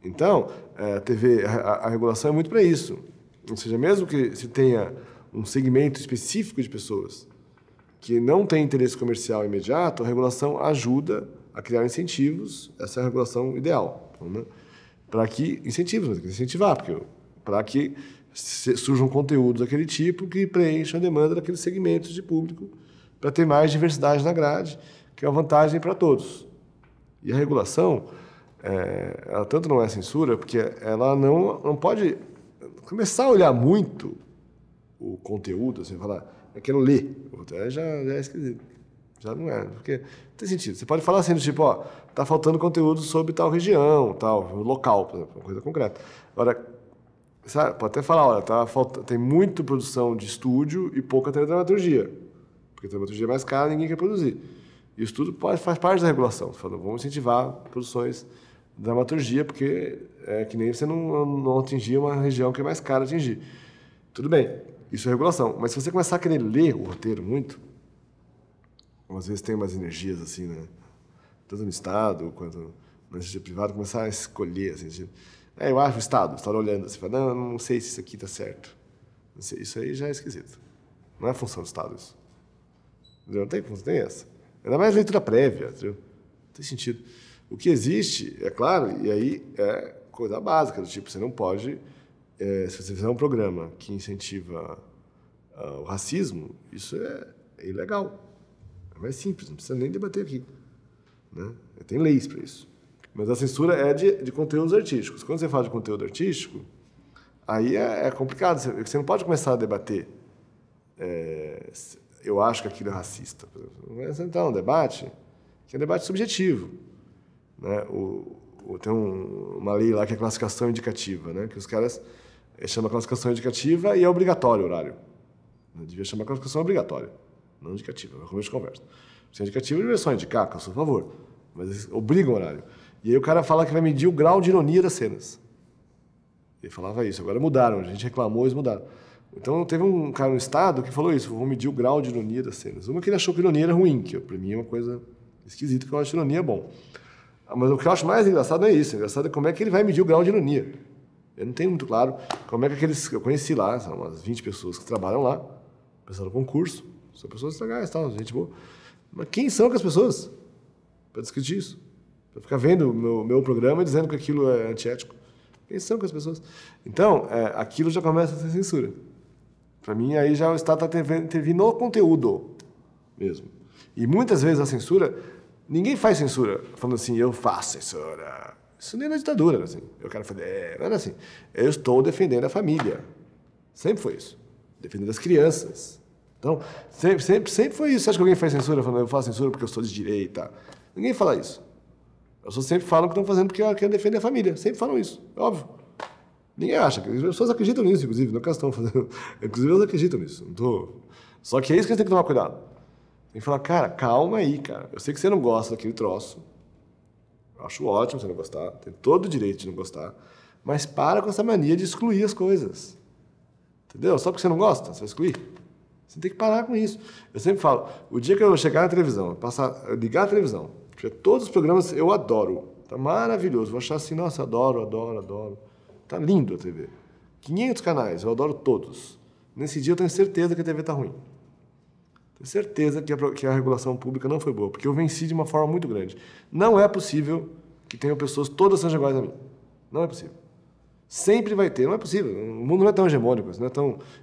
Então, a regulação é muito para isso. Ou seja, mesmo que se tenha um segmento específico de pessoas que não tem interesse comercial imediato, a regulação ajuda a criar incentivos, essa é a regulação ideal, né? Para que incentivos, mas tem que incentivar, para que surjam conteúdos daquele tipo que preencham a demanda daqueles segmentos de público, para ter mais diversidade na grade, que é uma vantagem para todos. E a regulação, ela tanto não é censura, porque ela não pode começar a olhar muito o conteúdo, assim, falar, eu quero ler, já é esquisito, já não é, porque não tem sentido. Você pode falar assim, do tipo, tá faltando conteúdo sobre tal região, tal, local, por exemplo, uma coisa concreta. Agora, sabe, pode até falar, olha, tem muita produção de estúdio e pouca teledramaturgia, porque a dramaturgia é mais cara, ninguém quer produzir. E isso tudo faz parte da regulação, falando, vamos incentivar produções de dramaturgia, porque é que nem você não atingir uma região que é mais cara atingir. Tudo bem, isso é regulação. Mas se você começar a querer ler o roteiro muito, às vezes tem umas energias assim, né? tanto no Estado quanto na iniciativa privada, começar a escolher, assim, tipo, eu acho o Estado olhando assim, fala, não sei se isso aqui está certo. Isso aí já é esquisito. Não é função do Estado isso. Entendeu? Não tem essa. Ainda mais leitura prévia, entendeu? Não tem sentido. O que existe, é claro, e aí é coisa básica, do tipo, você não pode, se você fizer um programa que incentiva o racismo, isso é ilegal. É mais simples, não precisa nem debater aqui. Né? Tem leis para isso. Mas a censura é de conteúdos artísticos. Quando você fala de conteúdo artístico, aí é complicado. Você não pode começar a debater. Eu acho que aquilo é racista. Mas então, um debate que é um debate subjetivo. Né? Tem uma lei lá que é classificação indicativa, né? Que os caras chamam classificação indicativa e é obrigatório o horário. Devia chamar classificação obrigatória, não indicativa, é como a gente conversa. Se é indicativa, devia só indicar, que eu sou a favor. Mas eles obrigam o horário. E aí o cara fala que vai medir o grau de ironia das cenas. Ele falava isso. Agora mudaram, a gente reclamou, eles mudaram. Então teve um cara no Estado que falou isso, vou medir o grau de ironia das cenas. Uma que ele achou que ironia era ruim, que para mim é uma coisa esquisita, que eu acho que ironia bom. Mas o que eu acho mais engraçado não é isso. O engraçado é como é que ele vai medir o grau de ironia. Eu não tenho muito claro como é que aqueles... Eu conheci lá, são umas 20 pessoas que trabalham lá, pensaram no concurso, são pessoas legais, tal, gente boa. Mas quem são aquelas pessoas para discutir isso? Para ficar vendo o meu programa e dizendo que aquilo é antiético? Quem são aquelas pessoas? Então, aquilo já começa a ser censura. Para mim, aí já o Estado está intervindo no conteúdo mesmo. E muitas vezes a censura... Ninguém faz censura falando assim, eu faço censura. Isso nem na ditadura, assim. Eu quero fazer... Não era assim. Eu estou defendendo a família. Sempre foi isso. Defendendo as crianças. Então, sempre foi isso. Você acha que alguém faz censura falando, eu faço censura porque eu sou de direita? Ninguém fala isso. As pessoas sempre falam que estão fazendo porque querem defender a família. Sempre falam isso. É óbvio. Ninguém acha. As pessoas acreditam nisso, inclusive. Não que elas estão fazendo... Inclusive, elas acreditam nisso. Só que é isso que a gente tem que tomar cuidado. Tem que falar, cara, calma aí, cara. Eu sei que você não gosta daquele troço. Eu acho ótimo você não gostar. Tem todo o direito de não gostar. Mas para com essa mania de excluir as coisas. Entendeu? Só porque você não gosta, você vai excluir. Você tem que parar com isso. Eu sempre falo, o dia que eu chegar na televisão, ligar a televisão, porque todos os programas eu adoro. Tá maravilhoso. Vou achar assim, nossa, adoro. Tá lindo a TV. 500 canais, eu adoro todos. Nesse dia eu tenho certeza que a TV tá ruim. Tenho certeza que a regulação pública não foi boa, porque eu venci de uma forma muito grande. Não é possível que tenham pessoas todas sejam iguais a mim. Não é possível. Sempre vai ter, não é possível. O mundo não é tão hegemônico,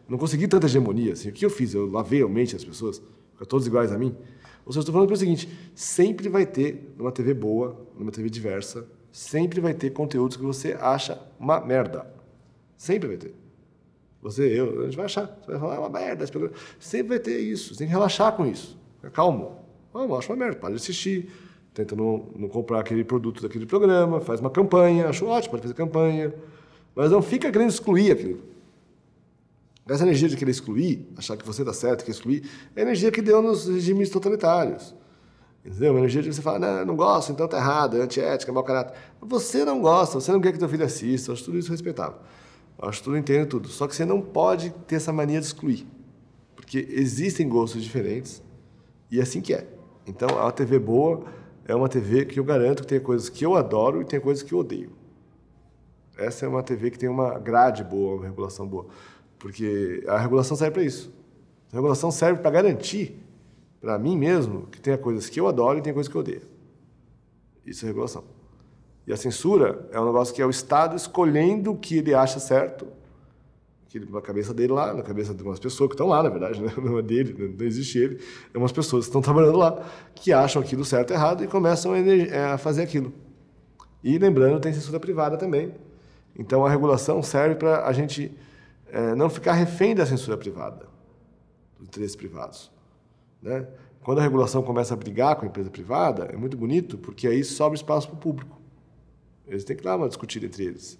não consegui tanta hegemonia. Assim. O que eu fiz? Eu lavei a mente das pessoas, ficar todos iguais a mim? Ou seja, eu estou falando para o seguinte, sempre vai ter, numa TV boa, numa TV diversa, sempre vai ter conteúdos que você acha uma merda. Sempre vai ter. A gente vai achar. Você vai falar, é uma merda. Sempre vai ter isso. Você tem que relaxar com isso. Fica calmo. Acho uma merda. Para de assistir. Tenta não comprar aquele produto daquele programa. Faz uma campanha. Acho ótimo, pode fazer campanha. Mas não fica querendo excluir aquilo. Essa energia de querer excluir, achar que você está certo, que excluir, é a energia que deu nos regimes totalitários. Entendeu? Uma energia de você falar, não gosto, então tá errado, é antiética, é mau caráter. Você não gosta, você não quer que teu filho assista. Eu acho tudo isso respeitável. Acho tudo, entendo tudo. Só que você não pode ter essa mania de excluir. Porque existem gostos diferentes e é assim que é. Então, a TV boa é uma TV que eu garanto que tem coisas que eu adoro e tem coisas que eu odeio. Essa é uma TV que tem uma grade boa, uma regulação boa. Porque a regulação serve para isso. A regulação serve para garantir, para mim mesmo, que tenha coisas que eu adoro e tem coisas que eu odeio. Isso é regulação. E a censura é um negócio que é o Estado escolhendo o que ele acha certo, na cabeça dele lá, na cabeça de umas pessoas que estão lá, na verdade, né? Não é dele, não existe ele, é umas pessoas que estão trabalhando lá, que acham aquilo certo e errado e começam a fazer aquilo. E lembrando, tem censura privada também. Então a regulação serve para a gente não ficar refém da censura privada, dos interesses privados. Né? Quando a regulação começa a brigar com a empresa privada, é muito bonito, porque aí sobra espaço para o público. Eles têm que dar uma discutir entre eles.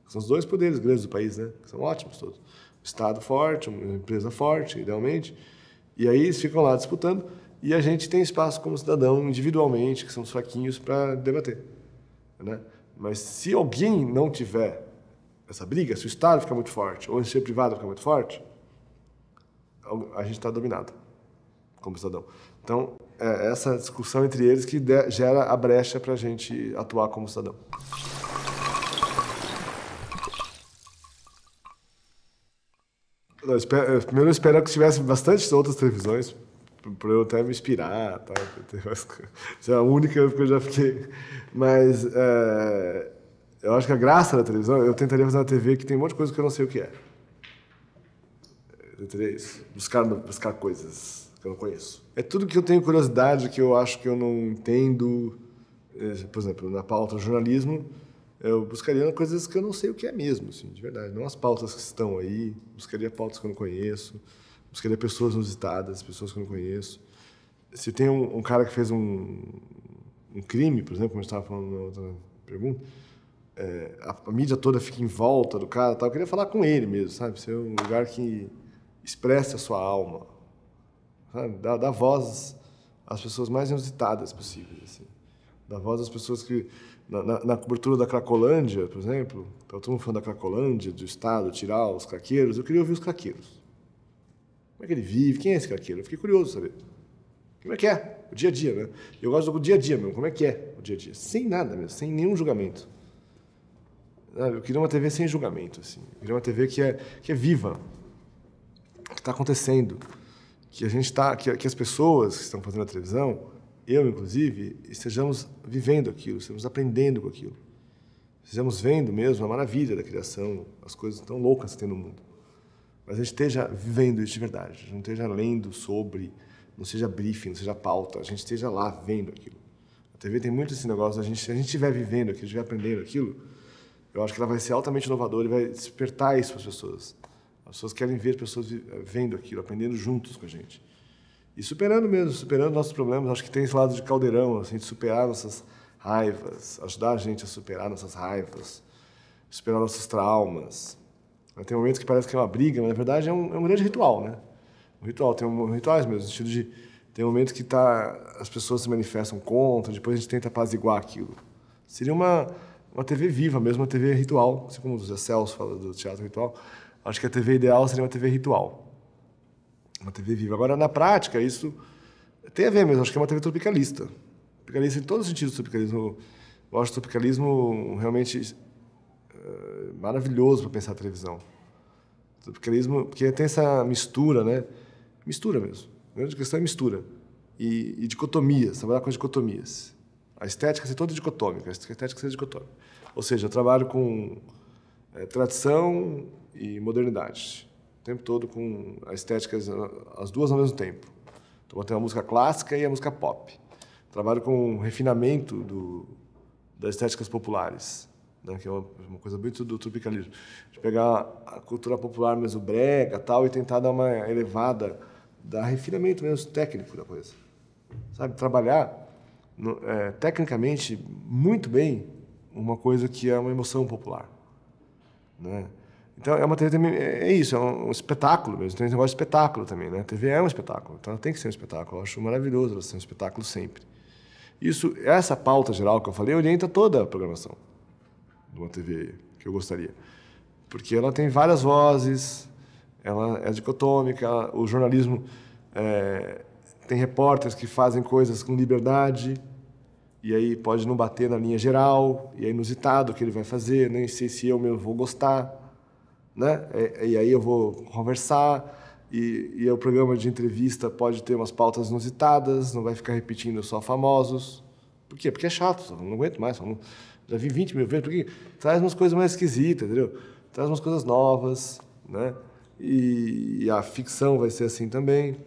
São os dois poderes grandes do país, né? Que são ótimos todos. O Estado forte, uma empresa forte, idealmente. E aí eles ficam lá disputando e a gente tem espaço como cidadão, individualmente, que são os fraquinhos, para debater. Né? Mas se alguém não tiver essa briga, se o Estado ficar muito forte ou a iniciativa privada ficar muito forte, a gente está dominado como cidadão. Então, é essa discussão entre eles que gera a brecha para a gente atuar como cidadão. Primeiro eu espero que tivesse bastante outras televisões para eu até me inspirar, tá? Essa é a única que eu já fiquei. Mas eu acho que a graça da televisão, eu tentaria fazer uma TV que tem um monte de coisa que eu não sei o que é. Eu tentaria isso, buscar coisas que eu não conheço. É tudo que eu tenho curiosidade, que eu acho que eu não entendo. Por exemplo, na pauta jornalismo, eu buscaria coisas que eu não sei o que é mesmo, assim, de verdade. Não as pautas que estão aí, buscaria pautas que eu não conheço, buscaria pessoas inusitadas, pessoas que eu não conheço. Se tem um cara que fez um crime, por exemplo, como a gente estava falando na outra pergunta, a mídia toda fica em volta do cara, tal. Eu queria falar com ele mesmo, sabe? Ser um lugar que expresse a sua alma, sabe? Dá voz às pessoas mais inusitadas possíveis, assim. Dá voz às pessoas que... Na cobertura da Cracolândia, por exemplo, estava todo mundo falando da Cracolândia, do Estado, tirar os craqueiros. Eu queria ouvir os craqueiros. Como é que ele vive? Quem é esse craqueiro? Eu fiquei curioso de saber. Como é que é? O dia a dia, né? Eu gosto do dia a dia mesmo. Como é que é o dia a dia? Sem nada mesmo, sem nenhum julgamento. Eu queria uma TV sem julgamento, assim. Eu queria uma TV que é viva, que está acontecendo, que a gente que as pessoas que estão fazendo a televisão, eu, inclusive, estejamos vivendo aquilo, estejamos aprendendo com aquilo. Estejamos vendo mesmo a maravilha da criação, as coisas tão loucas que tem no mundo. Mas a gente esteja vivendo isso de verdade, a gente não esteja lendo sobre, não seja briefing, não seja pauta, a gente esteja lá vendo aquilo. A TV tem muito esse negócio, se a gente estiver vivendo aquilo, estiver aprendendo aquilo, eu acho que ela vai ser altamente inovadora e vai despertar isso para as pessoas. As pessoas querem ver as pessoas vendo aquilo, aprendendo juntos com a gente. E superando nossos problemas. Acho que tem esse lado de caldeirão, assim, de superar nossas raivas, ajudar a gente a superar nossas raivas, superar nossos traumas. Tem momentos que parece que é uma briga, mas na verdade é um grande ritual, né? Um ritual, tem rituais mesmo, no sentido de... Tem momentos que as pessoas se manifestam contra, depois a gente tenta apaziguar aquilo. Seria uma TV viva mesmo, uma TV ritual, assim como o Zé Celso fala do teatro ritual. Acho que a TV ideal seria uma TV ritual. Uma TV viva. Agora, na prática, isso tem a ver mesmo. Acho que é uma TV tropicalista. Tropicalista em todos os sentidos do tropicalismo. Eu acho o tropicalismo realmente maravilhoso para pensar a televisão. O tropicalismo, porque tem essa mistura, né? Mistura mesmo. A grande questão é mistura. E dicotomias, trabalhar com as dicotomias. A estética ser toda dicotômica, a estética ser dicotômica. Ou seja, eu trabalho com tradição e modernidade. O tempo todo com a estética, as duas ao mesmo tempo. Então, eu tenho a música clássica e a música pop. Trabalho com o refinamento das estéticas populares, né, que é uma coisa muito do tropicalismo. De pegar a cultura popular mesmo, brega tal, e tentar dar uma elevada, dar refinamento mesmo técnico da coisa. Sabe? Trabalhar tecnicamente muito bem uma coisa que é uma emoção popular, né? Então, é uma TV também, é isso, é um espetáculo mesmo, tem esse negócio de espetáculo também, né? A TV é um espetáculo, então ela tem que ser um espetáculo, eu acho maravilhoso ela ser um espetáculo sempre. Essa pauta geral que eu falei orienta toda a programação de uma TV que eu gostaria, porque ela tem várias vozes, ela é dicotômica, o jornalismo tem repórteres que fazem coisas com liberdade, e aí pode não bater na linha geral, e é inusitado o que ele vai fazer, nem sei se eu mesmo vou gostar, né? E aí eu vou conversar, e o programa de entrevista pode ter umas pautas inusitadas, não vai ficar repetindo só famosos. Por quê? Porque é chato, não aguento mais. Já vi 20 mil vezes, porque traz umas coisas mais esquisitas, entendeu? Traz umas coisas novas, né? E a ficção vai ser assim também.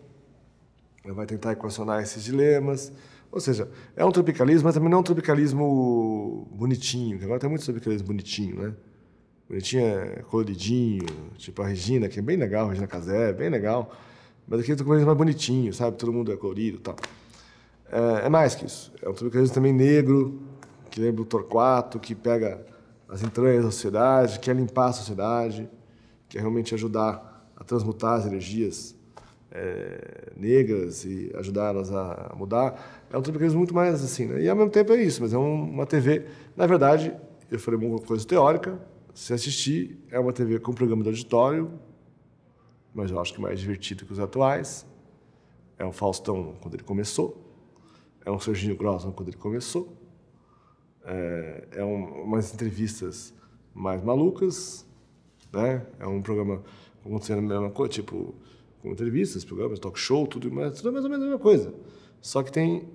Ela vai tentar equacionar esses dilemas. Ou seja, é um tropicalismo, mas também não é um tropicalismo bonitinho, que agora tem muito tropicalismo bonitinho, né? Bonitinho é coloridinho, tipo a Regina, que é bem legal, a Regina Casé, bem legal. Mas aqui é um tropicalismo mais bonitinho, sabe? Todo mundo é colorido e tal. É mais que isso. É um tropicalismo também negro, que lembra o Torquato, que pega as entranhas da sociedade, quer limpar a sociedade, quer realmente ajudar a transmutar as energias negras e ajudar elas a mudar. É um tropicalismo muito mais assim, né? E ao mesmo tempo é isso, mas é uma TV... Na verdade, eu falei uma coisa teórica, se assistir, é uma TV com programa de auditório, mas eu acho que mais divertido que os atuais. É o Faustão quando ele começou, é um Serginho Grossman quando ele começou, umas entrevistas mais malucas, né? É um programa acontecendo a mesma coisa, tipo, com entrevistas, programas, talk show, tudo mais ou menos a mesma coisa. Só que tem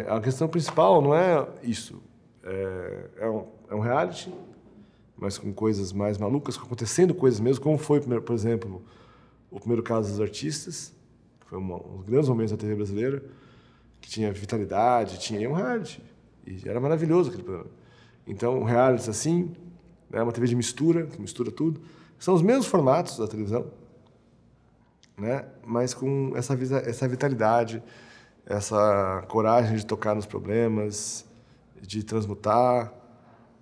a questão principal não é isso, é um reality, mas com coisas mais malucas, acontecendo coisas mesmo, como foi, por exemplo, o primeiro caso dos artistas, que foi um dos grandes momentos da TV brasileira, que tinha vitalidade, tinha um reality, e era maravilhoso aquele programa. Então, um reality assim, né, uma TV de mistura, que mistura tudo, são os mesmos formatos da televisão, né, mas com essa vitalidade, essa coragem de tocar nos problemas, de transmutar,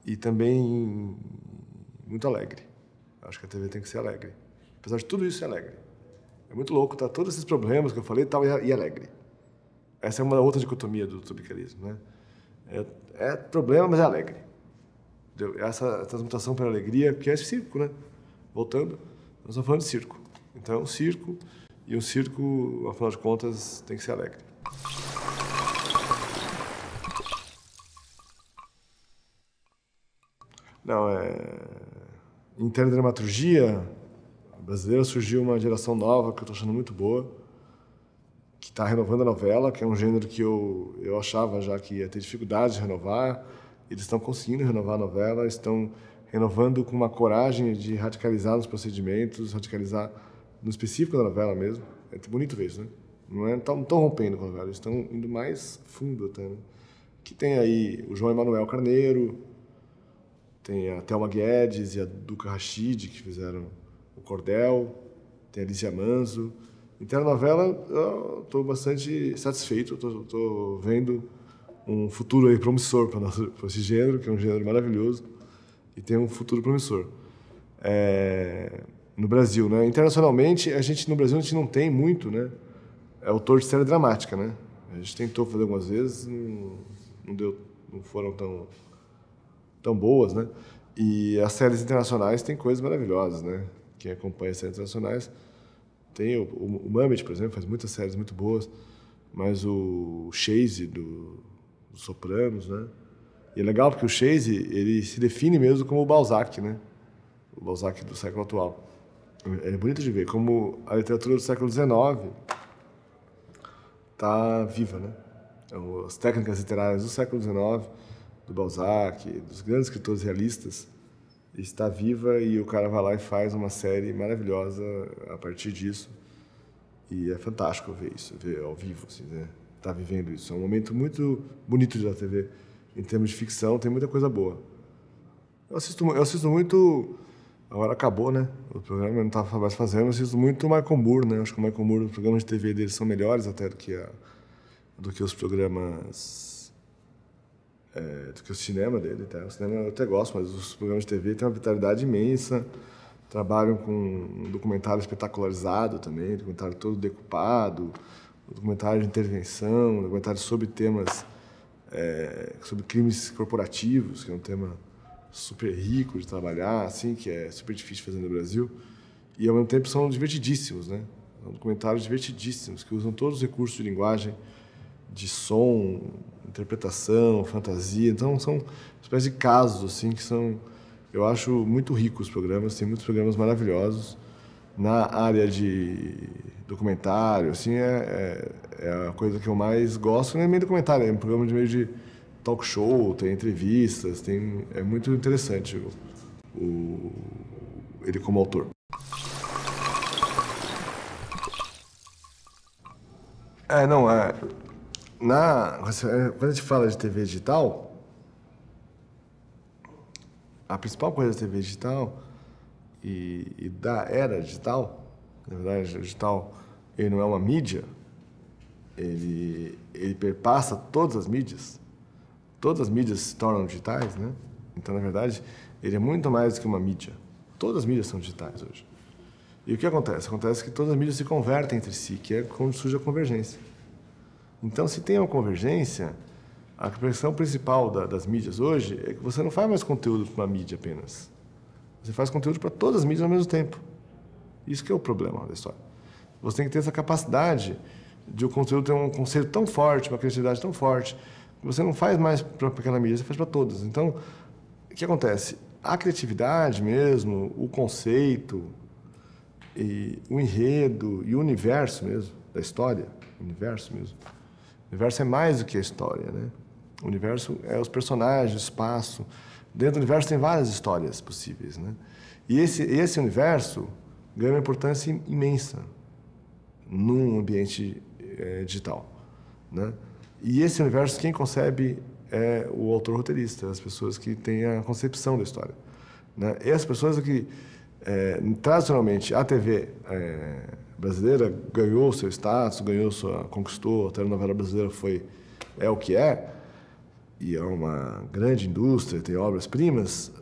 e também muito alegre. Acho que a TV tem que ser alegre. Apesar de tudo isso, é alegre. É muito louco, tá? Todos esses problemas que eu falei, tal, e alegre. Essa é uma outra dicotomia do tropicalismo, né? É problema, mas é alegre. Essa transmutação para a alegria, que é circo, né? Voltando, nós estamos falando de circo. Então, é um circo, e um circo, afinal de contas, tem que ser alegre. Não, em teledramaturgia brasileira surgiu uma geração nova que eu estou achando muito boa, que está renovando a novela, que é um gênero que eu achava já que ia ter dificuldade de renovar. Eles estão conseguindo renovar a novela, estão renovando com uma coragem de radicalizar nos procedimentos, radicalizar no específico da novela mesmo. É bonito ver isso, né? Não estão rompendo com a novela, eles estão indo mais fundo até, né? Que tem aí o João Emanuel Carneiro, tem a Thelma Guedes e a Duca Rachid, que fizeram o Cordel, tem a Alicia Manso. Em telenovela, eu estou bastante satisfeito, estou vendo um futuro aí promissor para esse gênero, que é um gênero maravilhoso, e tem um futuro promissor. No Brasil, né? Internacionalmente, no Brasil a gente não tem muito, né? Autor de série dramática, né? A gente tentou fazer algumas vezes, não foram tão boas, né? E as séries internacionais têm coisas maravilhosas, né? Quem acompanha as séries internacionais tem o Mamet, por exemplo, faz muitas séries muito boas, mas o Chase dos Sopranos, né? E é legal porque o Chase, ele se define mesmo como o Balzac, né? O Balzac do século atual. É bonito de ver como a literatura do século XIX está viva, né? As técnicas literárias do século XIX, do Balzac, dos grandes escritores realistas, está viva, e o cara vai lá e faz uma série maravilhosa a partir disso. E é fantástico ver isso, ver ao vivo, assim, né? Tá vivendo isso. É um momento muito bonito da TV. Em termos de ficção, tem muita coisa boa. Eu assisto muito... Agora acabou, né? O programa não estava mais fazendo. Eu assisto muito o Michael Moore, né? Acho que o Michael Moore, os programas de TV dele são melhores até do que os programas... do que o cinema dele, tá? O cinema eu até gosto, mas os programas de TV têm uma vitalidade imensa, trabalham com um documentário espetacularizado também, documentário todo decupado, um documentário de intervenção, um documentário sobre temas, sobre crimes corporativos, que é um tema super rico de trabalhar, assim, que é super difícil de fazer no Brasil, e ao mesmo tempo são divertidíssimos, né? São documentários divertidíssimos, que usam todos os recursos de linguagem, de som, interpretação, fantasia. Então, são uma espécie de casos, assim, que são... Eu acho muito ricos os programas, tem muitos programas maravilhosos. Na área de documentário, assim, é a coisa que eu mais gosto. Não é meio documentário, é um programa de meio de talk show, tem entrevistas, é muito interessante ele como autor. Quando a gente fala de TV digital, a principal coisa da TV digital e da era digital, na verdade, o digital ele não é uma mídia, ele perpassa todas as mídias se tornam digitais, né? Então, na verdade, ele é muito mais do que uma mídia. Todas as mídias são digitais hoje. E o que acontece? Acontece que todas as mídias se convertem entre si, que é quando surge a convergência. Então, se tem uma convergência, a questão principal das mídias hoje é que você não faz mais conteúdo para uma mídia apenas. Você faz conteúdo para todas as mídias ao mesmo tempo. Isso que é o problema da história. Você tem que ter essa capacidade de o conteúdo ter um conceito tão forte, uma criatividade tão forte, que você não faz mais para aquela mídia, você faz para todas. Então, o que acontece? A criatividade mesmo, o conceito, e o enredo e o universo mesmo da história, o universo mesmo. O universo é mais do que a história, né? O universo é os personagens, o espaço. Dentro do universo tem várias histórias possíveis, né? E esse universo ganha uma importância imensa num ambiente digital, né? E esse universo, quem concebe é o autor roteirista, as pessoas que têm a concepção da história, né? E as pessoas que, tradicionalmente, a TV brasileira ganhou seu status, conquistou, a telenovela brasileira é o que é, e é uma grande indústria, tem obras-primas,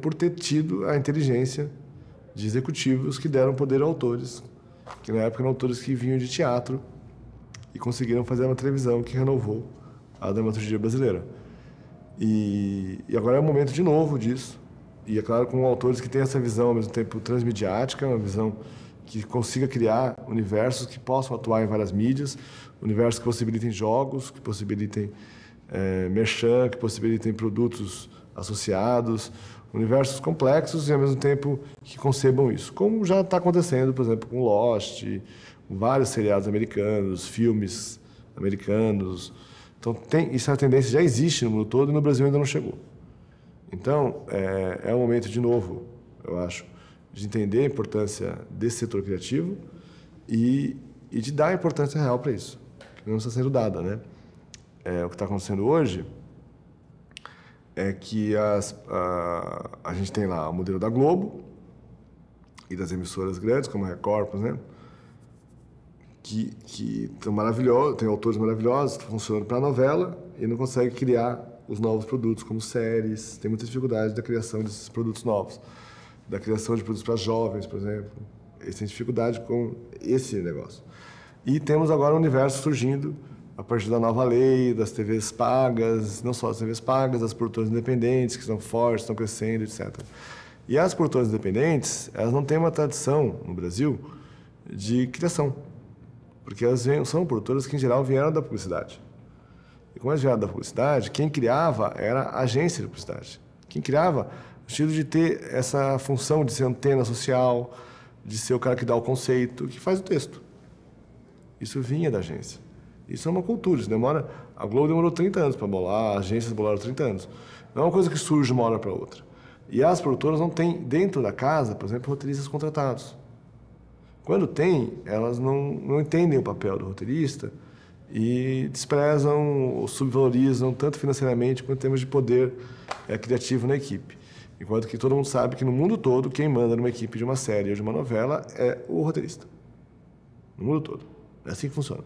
por ter tido a inteligência de executivos que deram poder a autores, que na época eram autores que vinham de teatro e conseguiram fazer uma televisão que renovou a dramaturgia brasileira. E agora é o momento de novo disso. E é claro, com autores que têm essa visão ao mesmo tempo transmediática, uma visão que consiga criar universos que possam atuar em várias mídias, universos que possibilitem jogos, que possibilitem merchan, que possibilitem produtos associados, universos complexos e ao mesmo tempo que concebam isso. Como já está acontecendo, por exemplo, com Lost, vários seriados americanos, filmes americanos. Então, essa tendência já existe no mundo todo e no Brasil ainda não chegou. Então, é o momento, de novo, eu acho, de entender a importância desse setor criativo e de dar a importância real para isso, que não está sendo dada, né? O que está acontecendo hoje é que a gente tem lá o modelo da Globo e das emissoras grandes, como a Record, por exemplo, que estão maravilhosos, tem autores maravilhosos, que funcionam para a novela e não conseguem criar os novos produtos, como séries. Tem muita dificuldade da criação desses produtos novos, da criação de produtos para jovens, por exemplo. Eles têm dificuldade com esse negócio. E temos agora um universo surgindo a partir da nova lei, das TVs pagas, não só as TVs pagas, as produtoras independentes, que estão fortes, estão crescendo, etc. E as produtoras independentes, elas não têm uma tradição no Brasil de criação, porque elas são produtoras que, em geral, vieram da publicidade. E como elas vieram da publicidade, quem criava era a agência de publicidade. Quem criava, no sentido de ter essa função de ser antena social, de ser o cara que dá o conceito, que faz o texto. Isso vinha da agência. Isso é uma cultura, isso demora... A Globo demorou 30 anos para bolar, as agências bolaram 30 anos. Não é uma coisa que surge de uma hora para outra. E as produtoras não têm, dentro da casa, por exemplo, roteiristas contratados. Quando tem, elas não entendem o papel do roteirista e desprezam ou subvalorizam, tanto financeiramente quanto em termos de poder criativo na equipe. Enquanto que todo mundo sabe que no mundo todo, quem manda numa equipe de uma série ou de uma novela é o roteirista. No mundo todo. É assim que funciona.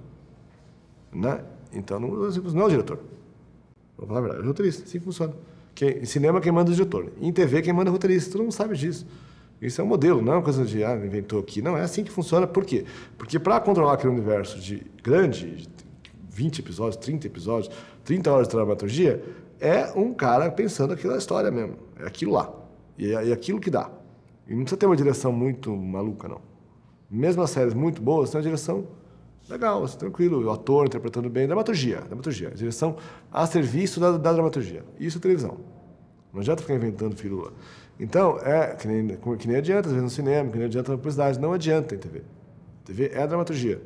Né? Então, não é o diretor. Vou falar a verdade, é o roteirista, assim que funciona. Em cinema, quem manda é o diretor. Em TV, quem manda é o roteirista. Todo mundo sabe disso. Isso é um modelo, não é uma coisa de, inventou aqui. Não, é assim que funciona. Por quê? Porque para controlar aquele universo de 20 episódios, 30 episódios, 30 horas de dramaturgia, é um cara pensando aquilo na história mesmo. É aquilo lá. E é aquilo que dá. E não precisa ter uma direção muito maluca, não. Mesmo as séries muito boas, tem uma direção legal, tranquilo, o ator interpretando bem, dramaturgia, direção a serviço da dramaturgia. Isso é televisão. Não adianta ficar inventando firula. Então, que nem adianta, às vezes, no cinema, que nem adianta na publicidade, não adianta em TV. TV é dramaturgia.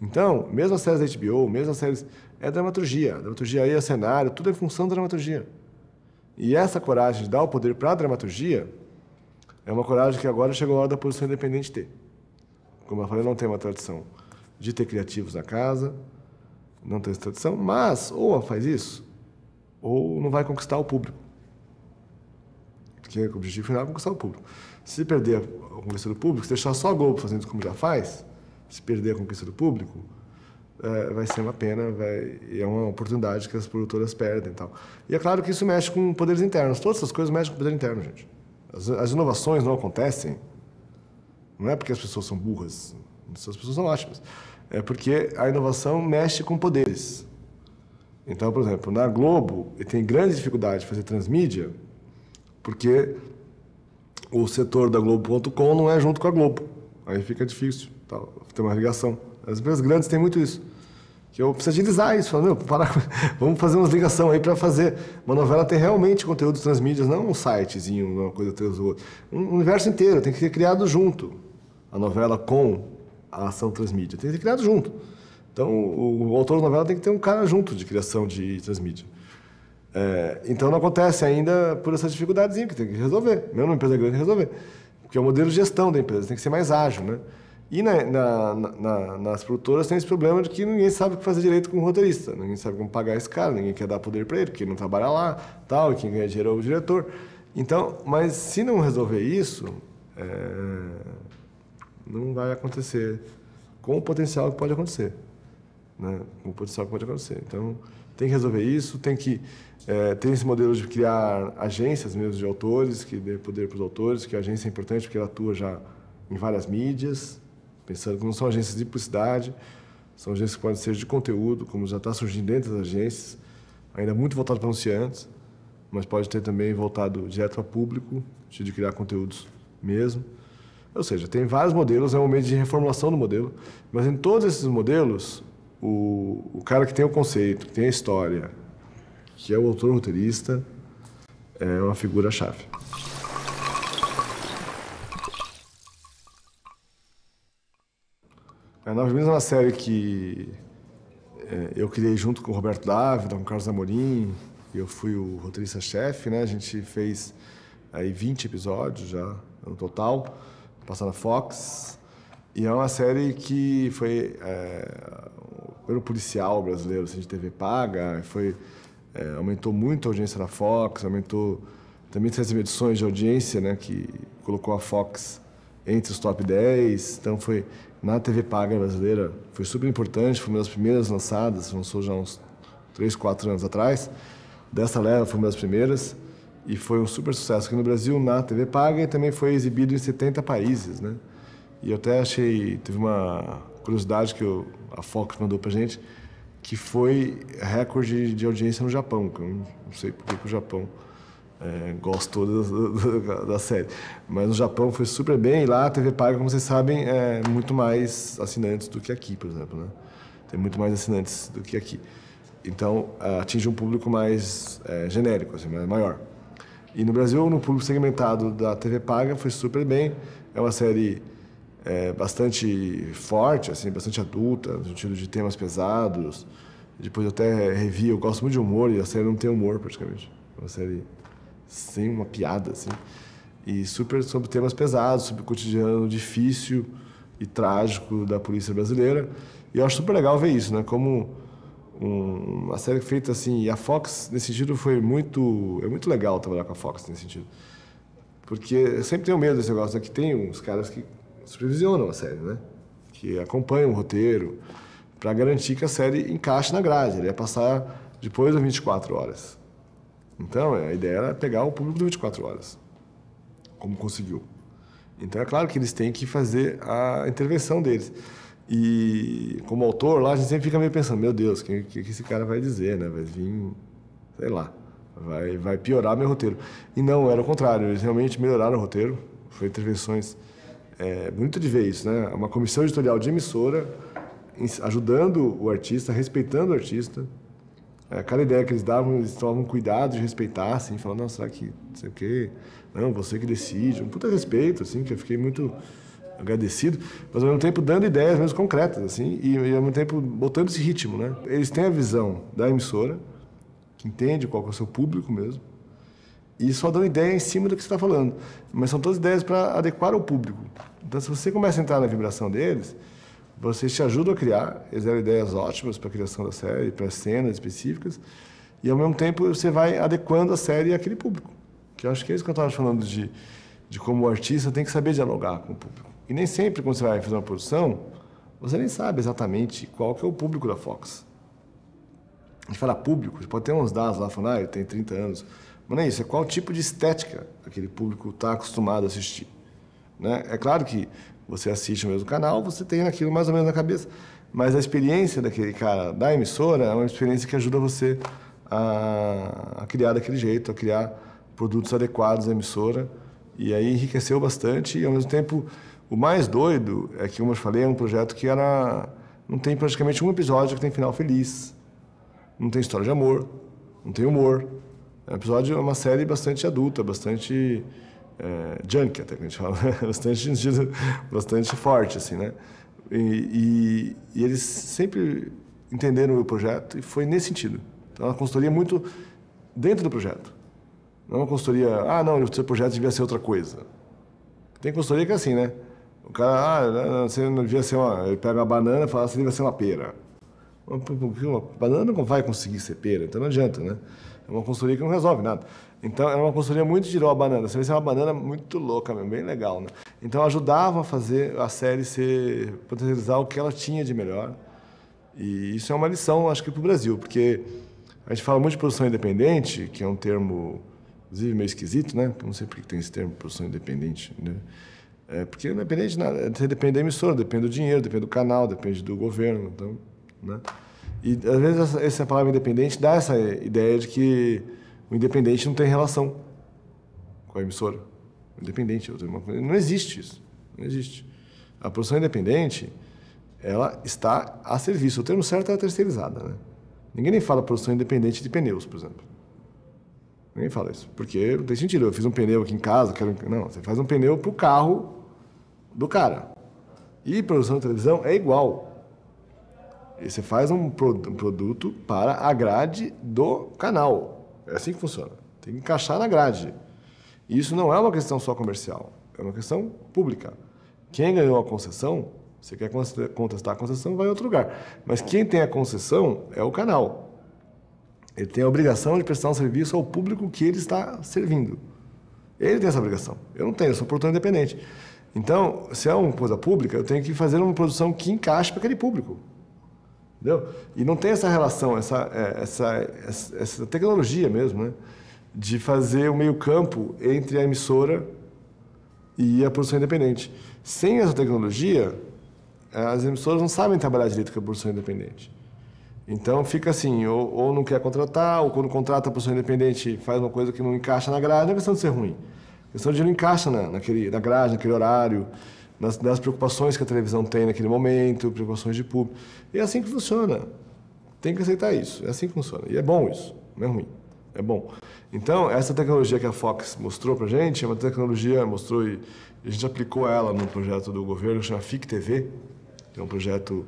Então, mesmo as séries da HBO, mesmo as séries, é dramaturgia. A dramaturgia aí é cenário, tudo é função da dramaturgia. E essa coragem de dar o poder para a dramaturgia é uma coragem que agora chegou a hora da posição independente ter. Como eu falei, não tem uma tradição de ter criativos na casa, não tem essa tradição, mas ou faz isso, ou não vai conquistar o público. Porque o objetivo final é conquistar o público. Se perder a conquista do público, se deixar só a Globo fazendo isso como já faz, se perder a conquista do público, vai ser uma pena, é uma oportunidade que as produtoras perdem e tal. E é claro que isso mexe com poderes internos. Todas essas coisas mexem com o poder interno, gente. As inovações não acontecem, não é porque as pessoas são burras, as pessoas são ótimas. É porque a inovação mexe com poderes. Então, por exemplo, na Globo, tem grande dificuldade de fazer transmídia, porque o setor da Globo.com não é junto com a Globo. Aí fica difícil, tem uma ligação. As empresas grandes têm muito isso. Que eu preciso agilizar isso. Falo, vamos fazer umas ligações aí para fazer. Uma novela tem realmente conteúdos transmídias, não um sitezinho, uma coisa atrás do outro. Um universo inteiro tem que ser criado junto. A novela com a ação transmídia. Tem que ser criado junto. Então, o autor da novela tem que ter um cara junto de criação de transmídia. Então, não acontece ainda por essa dificuldadezinha que tem que resolver. Mesmo numa empresa grande, tem que resolver. Porque é o modelo de gestão da empresa, tem que ser mais ágil, né? E nas produtoras tem esse problema de que ninguém sabe o que fazer direito com o roteirista. Ninguém sabe como pagar esse cara, ninguém quer dar poder para ele, porque ele não trabalha lá, tal, e quem ganha dinheiro é o diretor. Então, mas se não resolver isso, não vai acontecer com o potencial que pode acontecer. Né? Com o potencial que pode acontecer. Então, tem que resolver isso, tem que ter esse modelo de criar agências mesmo de autores, que dê poder para os autores, que a agência é importante porque ela atua já em várias mídias, pensando que não são agências de publicidade, são agências que podem ser de conteúdo, como já está surgindo dentro das agências, ainda muito voltado para anunciantes, mas pode ter também voltado direto para público, de criar conteúdos mesmo. Ou seja, tem vários modelos, é um momento de reformulação do modelo, mas em todos esses modelos, o cara que tem o conceito, que tem a história, que é o autor roteirista, é uma figura-chave. A Nove Minas é uma série que eu criei junto com o Roberto Dávila, com o Carlos Amorim, eu fui o roteirista-chefe, né? A gente fez aí 20 episódios já no total, passando na Fox, e é uma série que foi pelo policial brasileiro, assim, de TV paga, aumentou muito a audiência da Fox, aumentou também 3 edições de audiência, né? Que colocou a Fox entre os top 10, então foi na TV paga brasileira, foi super importante, foi uma das primeiras lançadas, lançou já uns 3, 4 anos atrás, dessa leva foi uma das primeiras, e foi um super sucesso aqui no Brasil, na TV paga, e também foi exibido em 70 países, né? E eu até teve uma curiosidade que a Fox mandou pra gente, que foi recorde de audiência no Japão, que eu não sei por que o Japão gostou da série. Mas no Japão foi super bem, e lá a TV paga, como vocês sabem, é muito mais assinantes do que aqui, por exemplo, né? Tem muito mais assinantes do que aqui. Então, atinge um público mais genérico, assim, maior. E no Brasil, no público segmentado da TV paga, foi super bem. É uma série bastante forte, assim, bastante adulta, no sentido de temas pesados. Depois eu até revi, eu gosto muito de humor, e a série não tem humor, praticamente. É uma série sem uma piada, assim. E super sobre temas pesados, sobre o cotidiano difícil e trágico da polícia brasileira. E eu acho super legal ver isso, né? Como uma série feita assim... E a Fox, nesse sentido, é muito legal trabalhar com a Fox, nesse sentido. Porque eu sempre tenho medo desse negócio, né? Que tem uns caras que supervisionam a série, né? Que acompanham o roteiro para garantir que a série encaixe na grade. Ele ia passar depois das 24 horas. Então, a ideia era pegar o público de 24 horas, como conseguiu. Então, é claro que eles têm que fazer a intervenção deles. E, como autor, lá a gente sempre fica meio pensando, meu Deus, o que esse cara vai dizer, né? Vai vir, sei lá, vai piorar meu roteiro. E não, era o contrário, eles realmente melhoraram o roteiro. Foi intervenções, bonito de ver isso, né? Uma comissão editorial de emissora, ajudando o artista, respeitando o artista. Cada ideia que eles davam, eles tomavam cuidado de respeitar, assim, falando, não, será que não sei o quê? Não, você que decide. Um puta respeito, assim, que eu fiquei muito agradecido, mas ao mesmo tempo dando ideias mesmo concretas, assim, e ao mesmo tempo botando esse ritmo, né? Eles têm a visão da emissora, que entende qual que é o seu público mesmo, e só dão ideia em cima do que você está falando. Mas são todas ideias para adequar ao público. Então, se você começa a entrar na vibração deles, vocês te ajudam a criar, eles deram ideias ótimas para a criação da série, para cenas específicas, e ao mesmo tempo você vai adequando a série àquele público. Que eu acho que é isso que eu estava falando de como o artista tem que saber dialogar com o público. E nem sempre, quando você vai fazer uma produção, você nem sabe exatamente qual que é o público da Fox. A gente fala público, você pode ter uns dados lá falando, ele tem 30 anos. Mas não é isso, é qual tipo de estética aquele público está acostumado a assistir. Né? É claro que você assiste o mesmo canal, você tem aquilo mais ou menos na cabeça, mas a experiência daquele cara da emissora é uma experiência que ajuda você a criar daquele jeito, a criar produtos adequados à emissora, e aí enriqueceu bastante, e ao mesmo tempo o mais doido é que, como eu falei, é um projeto que era não tem praticamente um episódio que tem final feliz, não tem história de amor, não tem humor. É um episódio, é uma série bastante adulta, bastante junk, até que a gente fala, bastante forte, assim, né? E eles sempre entenderam o projeto e foi nesse sentido. Então, é uma consultoria muito dentro do projeto. Não é uma consultoria, não, o seu projeto devia ser outra coisa. Tem consultoria que é assim, né? O cara, você não devia ser ele pega uma banana e fala, você devia ser uma pera. Uma banana não vai conseguir ser pera, então não adianta, né? É uma consultoria que não resolve nada. Então, era uma consultoria muito de a banana. Você vai ser uma banana muito louca mesmo, bem legal, né? Então, ajudava a fazer a série potencializar o que ela tinha de melhor. E isso é uma lição, acho que, para o Brasil, porque a gente fala muito de produção independente, que é um termo, inclusive, meio esquisito, né? Eu não sei por que tem esse termo, produção independente, né? Porque independente, você depende da emissora, depende do dinheiro, depende do canal, depende do governo, então, né? E, às vezes, essa palavra independente dá essa ideia de que o independente não tem relação com a emissora. Independente, não existe isso. Não existe. A produção independente, ela está a serviço. O termo certo é terceirizada, né? Ninguém nem fala produção independente de pneus, por exemplo. Ninguém fala isso. Porque não tem sentido. Eu fiz um pneu aqui em casa, não, você faz um pneu para o carro do cara. E produção de televisão é igual. E você faz um produto para a grade do canal. É assim que funciona. Tem que encaixar na grade. E isso não é uma questão só comercial. É uma questão pública. Quem ganhou a concessão, você quer contestar a concessão, vai em outro lugar. Mas quem tem a concessão é o canal. Ele tem a obrigação de prestar um serviço ao público que ele está servindo. Ele tem essa obrigação. Eu não tenho, eu sou produtor independente. Então, se é uma coisa pública, eu tenho que fazer uma produção que encaixe para aquele público. Entendeu? E não tem essa relação, essa tecnologia mesmo, né? De fazer o meio-campo entre a emissora e a produção independente. Sem essa tecnologia, as emissoras não sabem trabalhar direito com a produção independente. Então fica assim, ou não quer contratar, ou quando contrata a produção independente faz uma coisa que não encaixa na grade, não é questão de ser ruim. É questão de não encaixa na grade, naquele horário, das preocupações que a televisão tem naquele momento, preocupações de público. E é assim que funciona. Tem que aceitar isso. É assim que funciona. E é bom isso. Não é ruim. É bom. Então, essa tecnologia que a Fox mostrou pra gente, é uma tecnologia, mostrou e a gente aplicou ela num projeto do governo que chama FIC TV, que é um projeto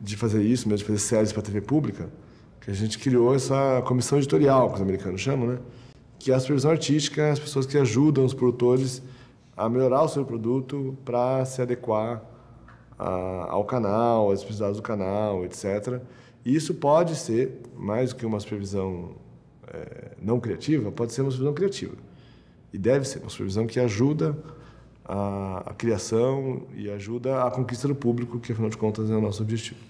de fazer isso, mesmo de fazer séries para TV pública, que a gente criou essa comissão editorial, que os americanos chamam, né? Que é a supervisão artística, as pessoas que ajudam os produtores a melhorar o seu produto para se adequar ao canal, às necessidades do canal, etc. E isso pode ser, mais do que uma supervisão não criativa, pode ser uma supervisão criativa. E deve ser uma supervisão que ajuda a criação e ajuda a conquista do público, que, afinal de contas, é o nosso objetivo.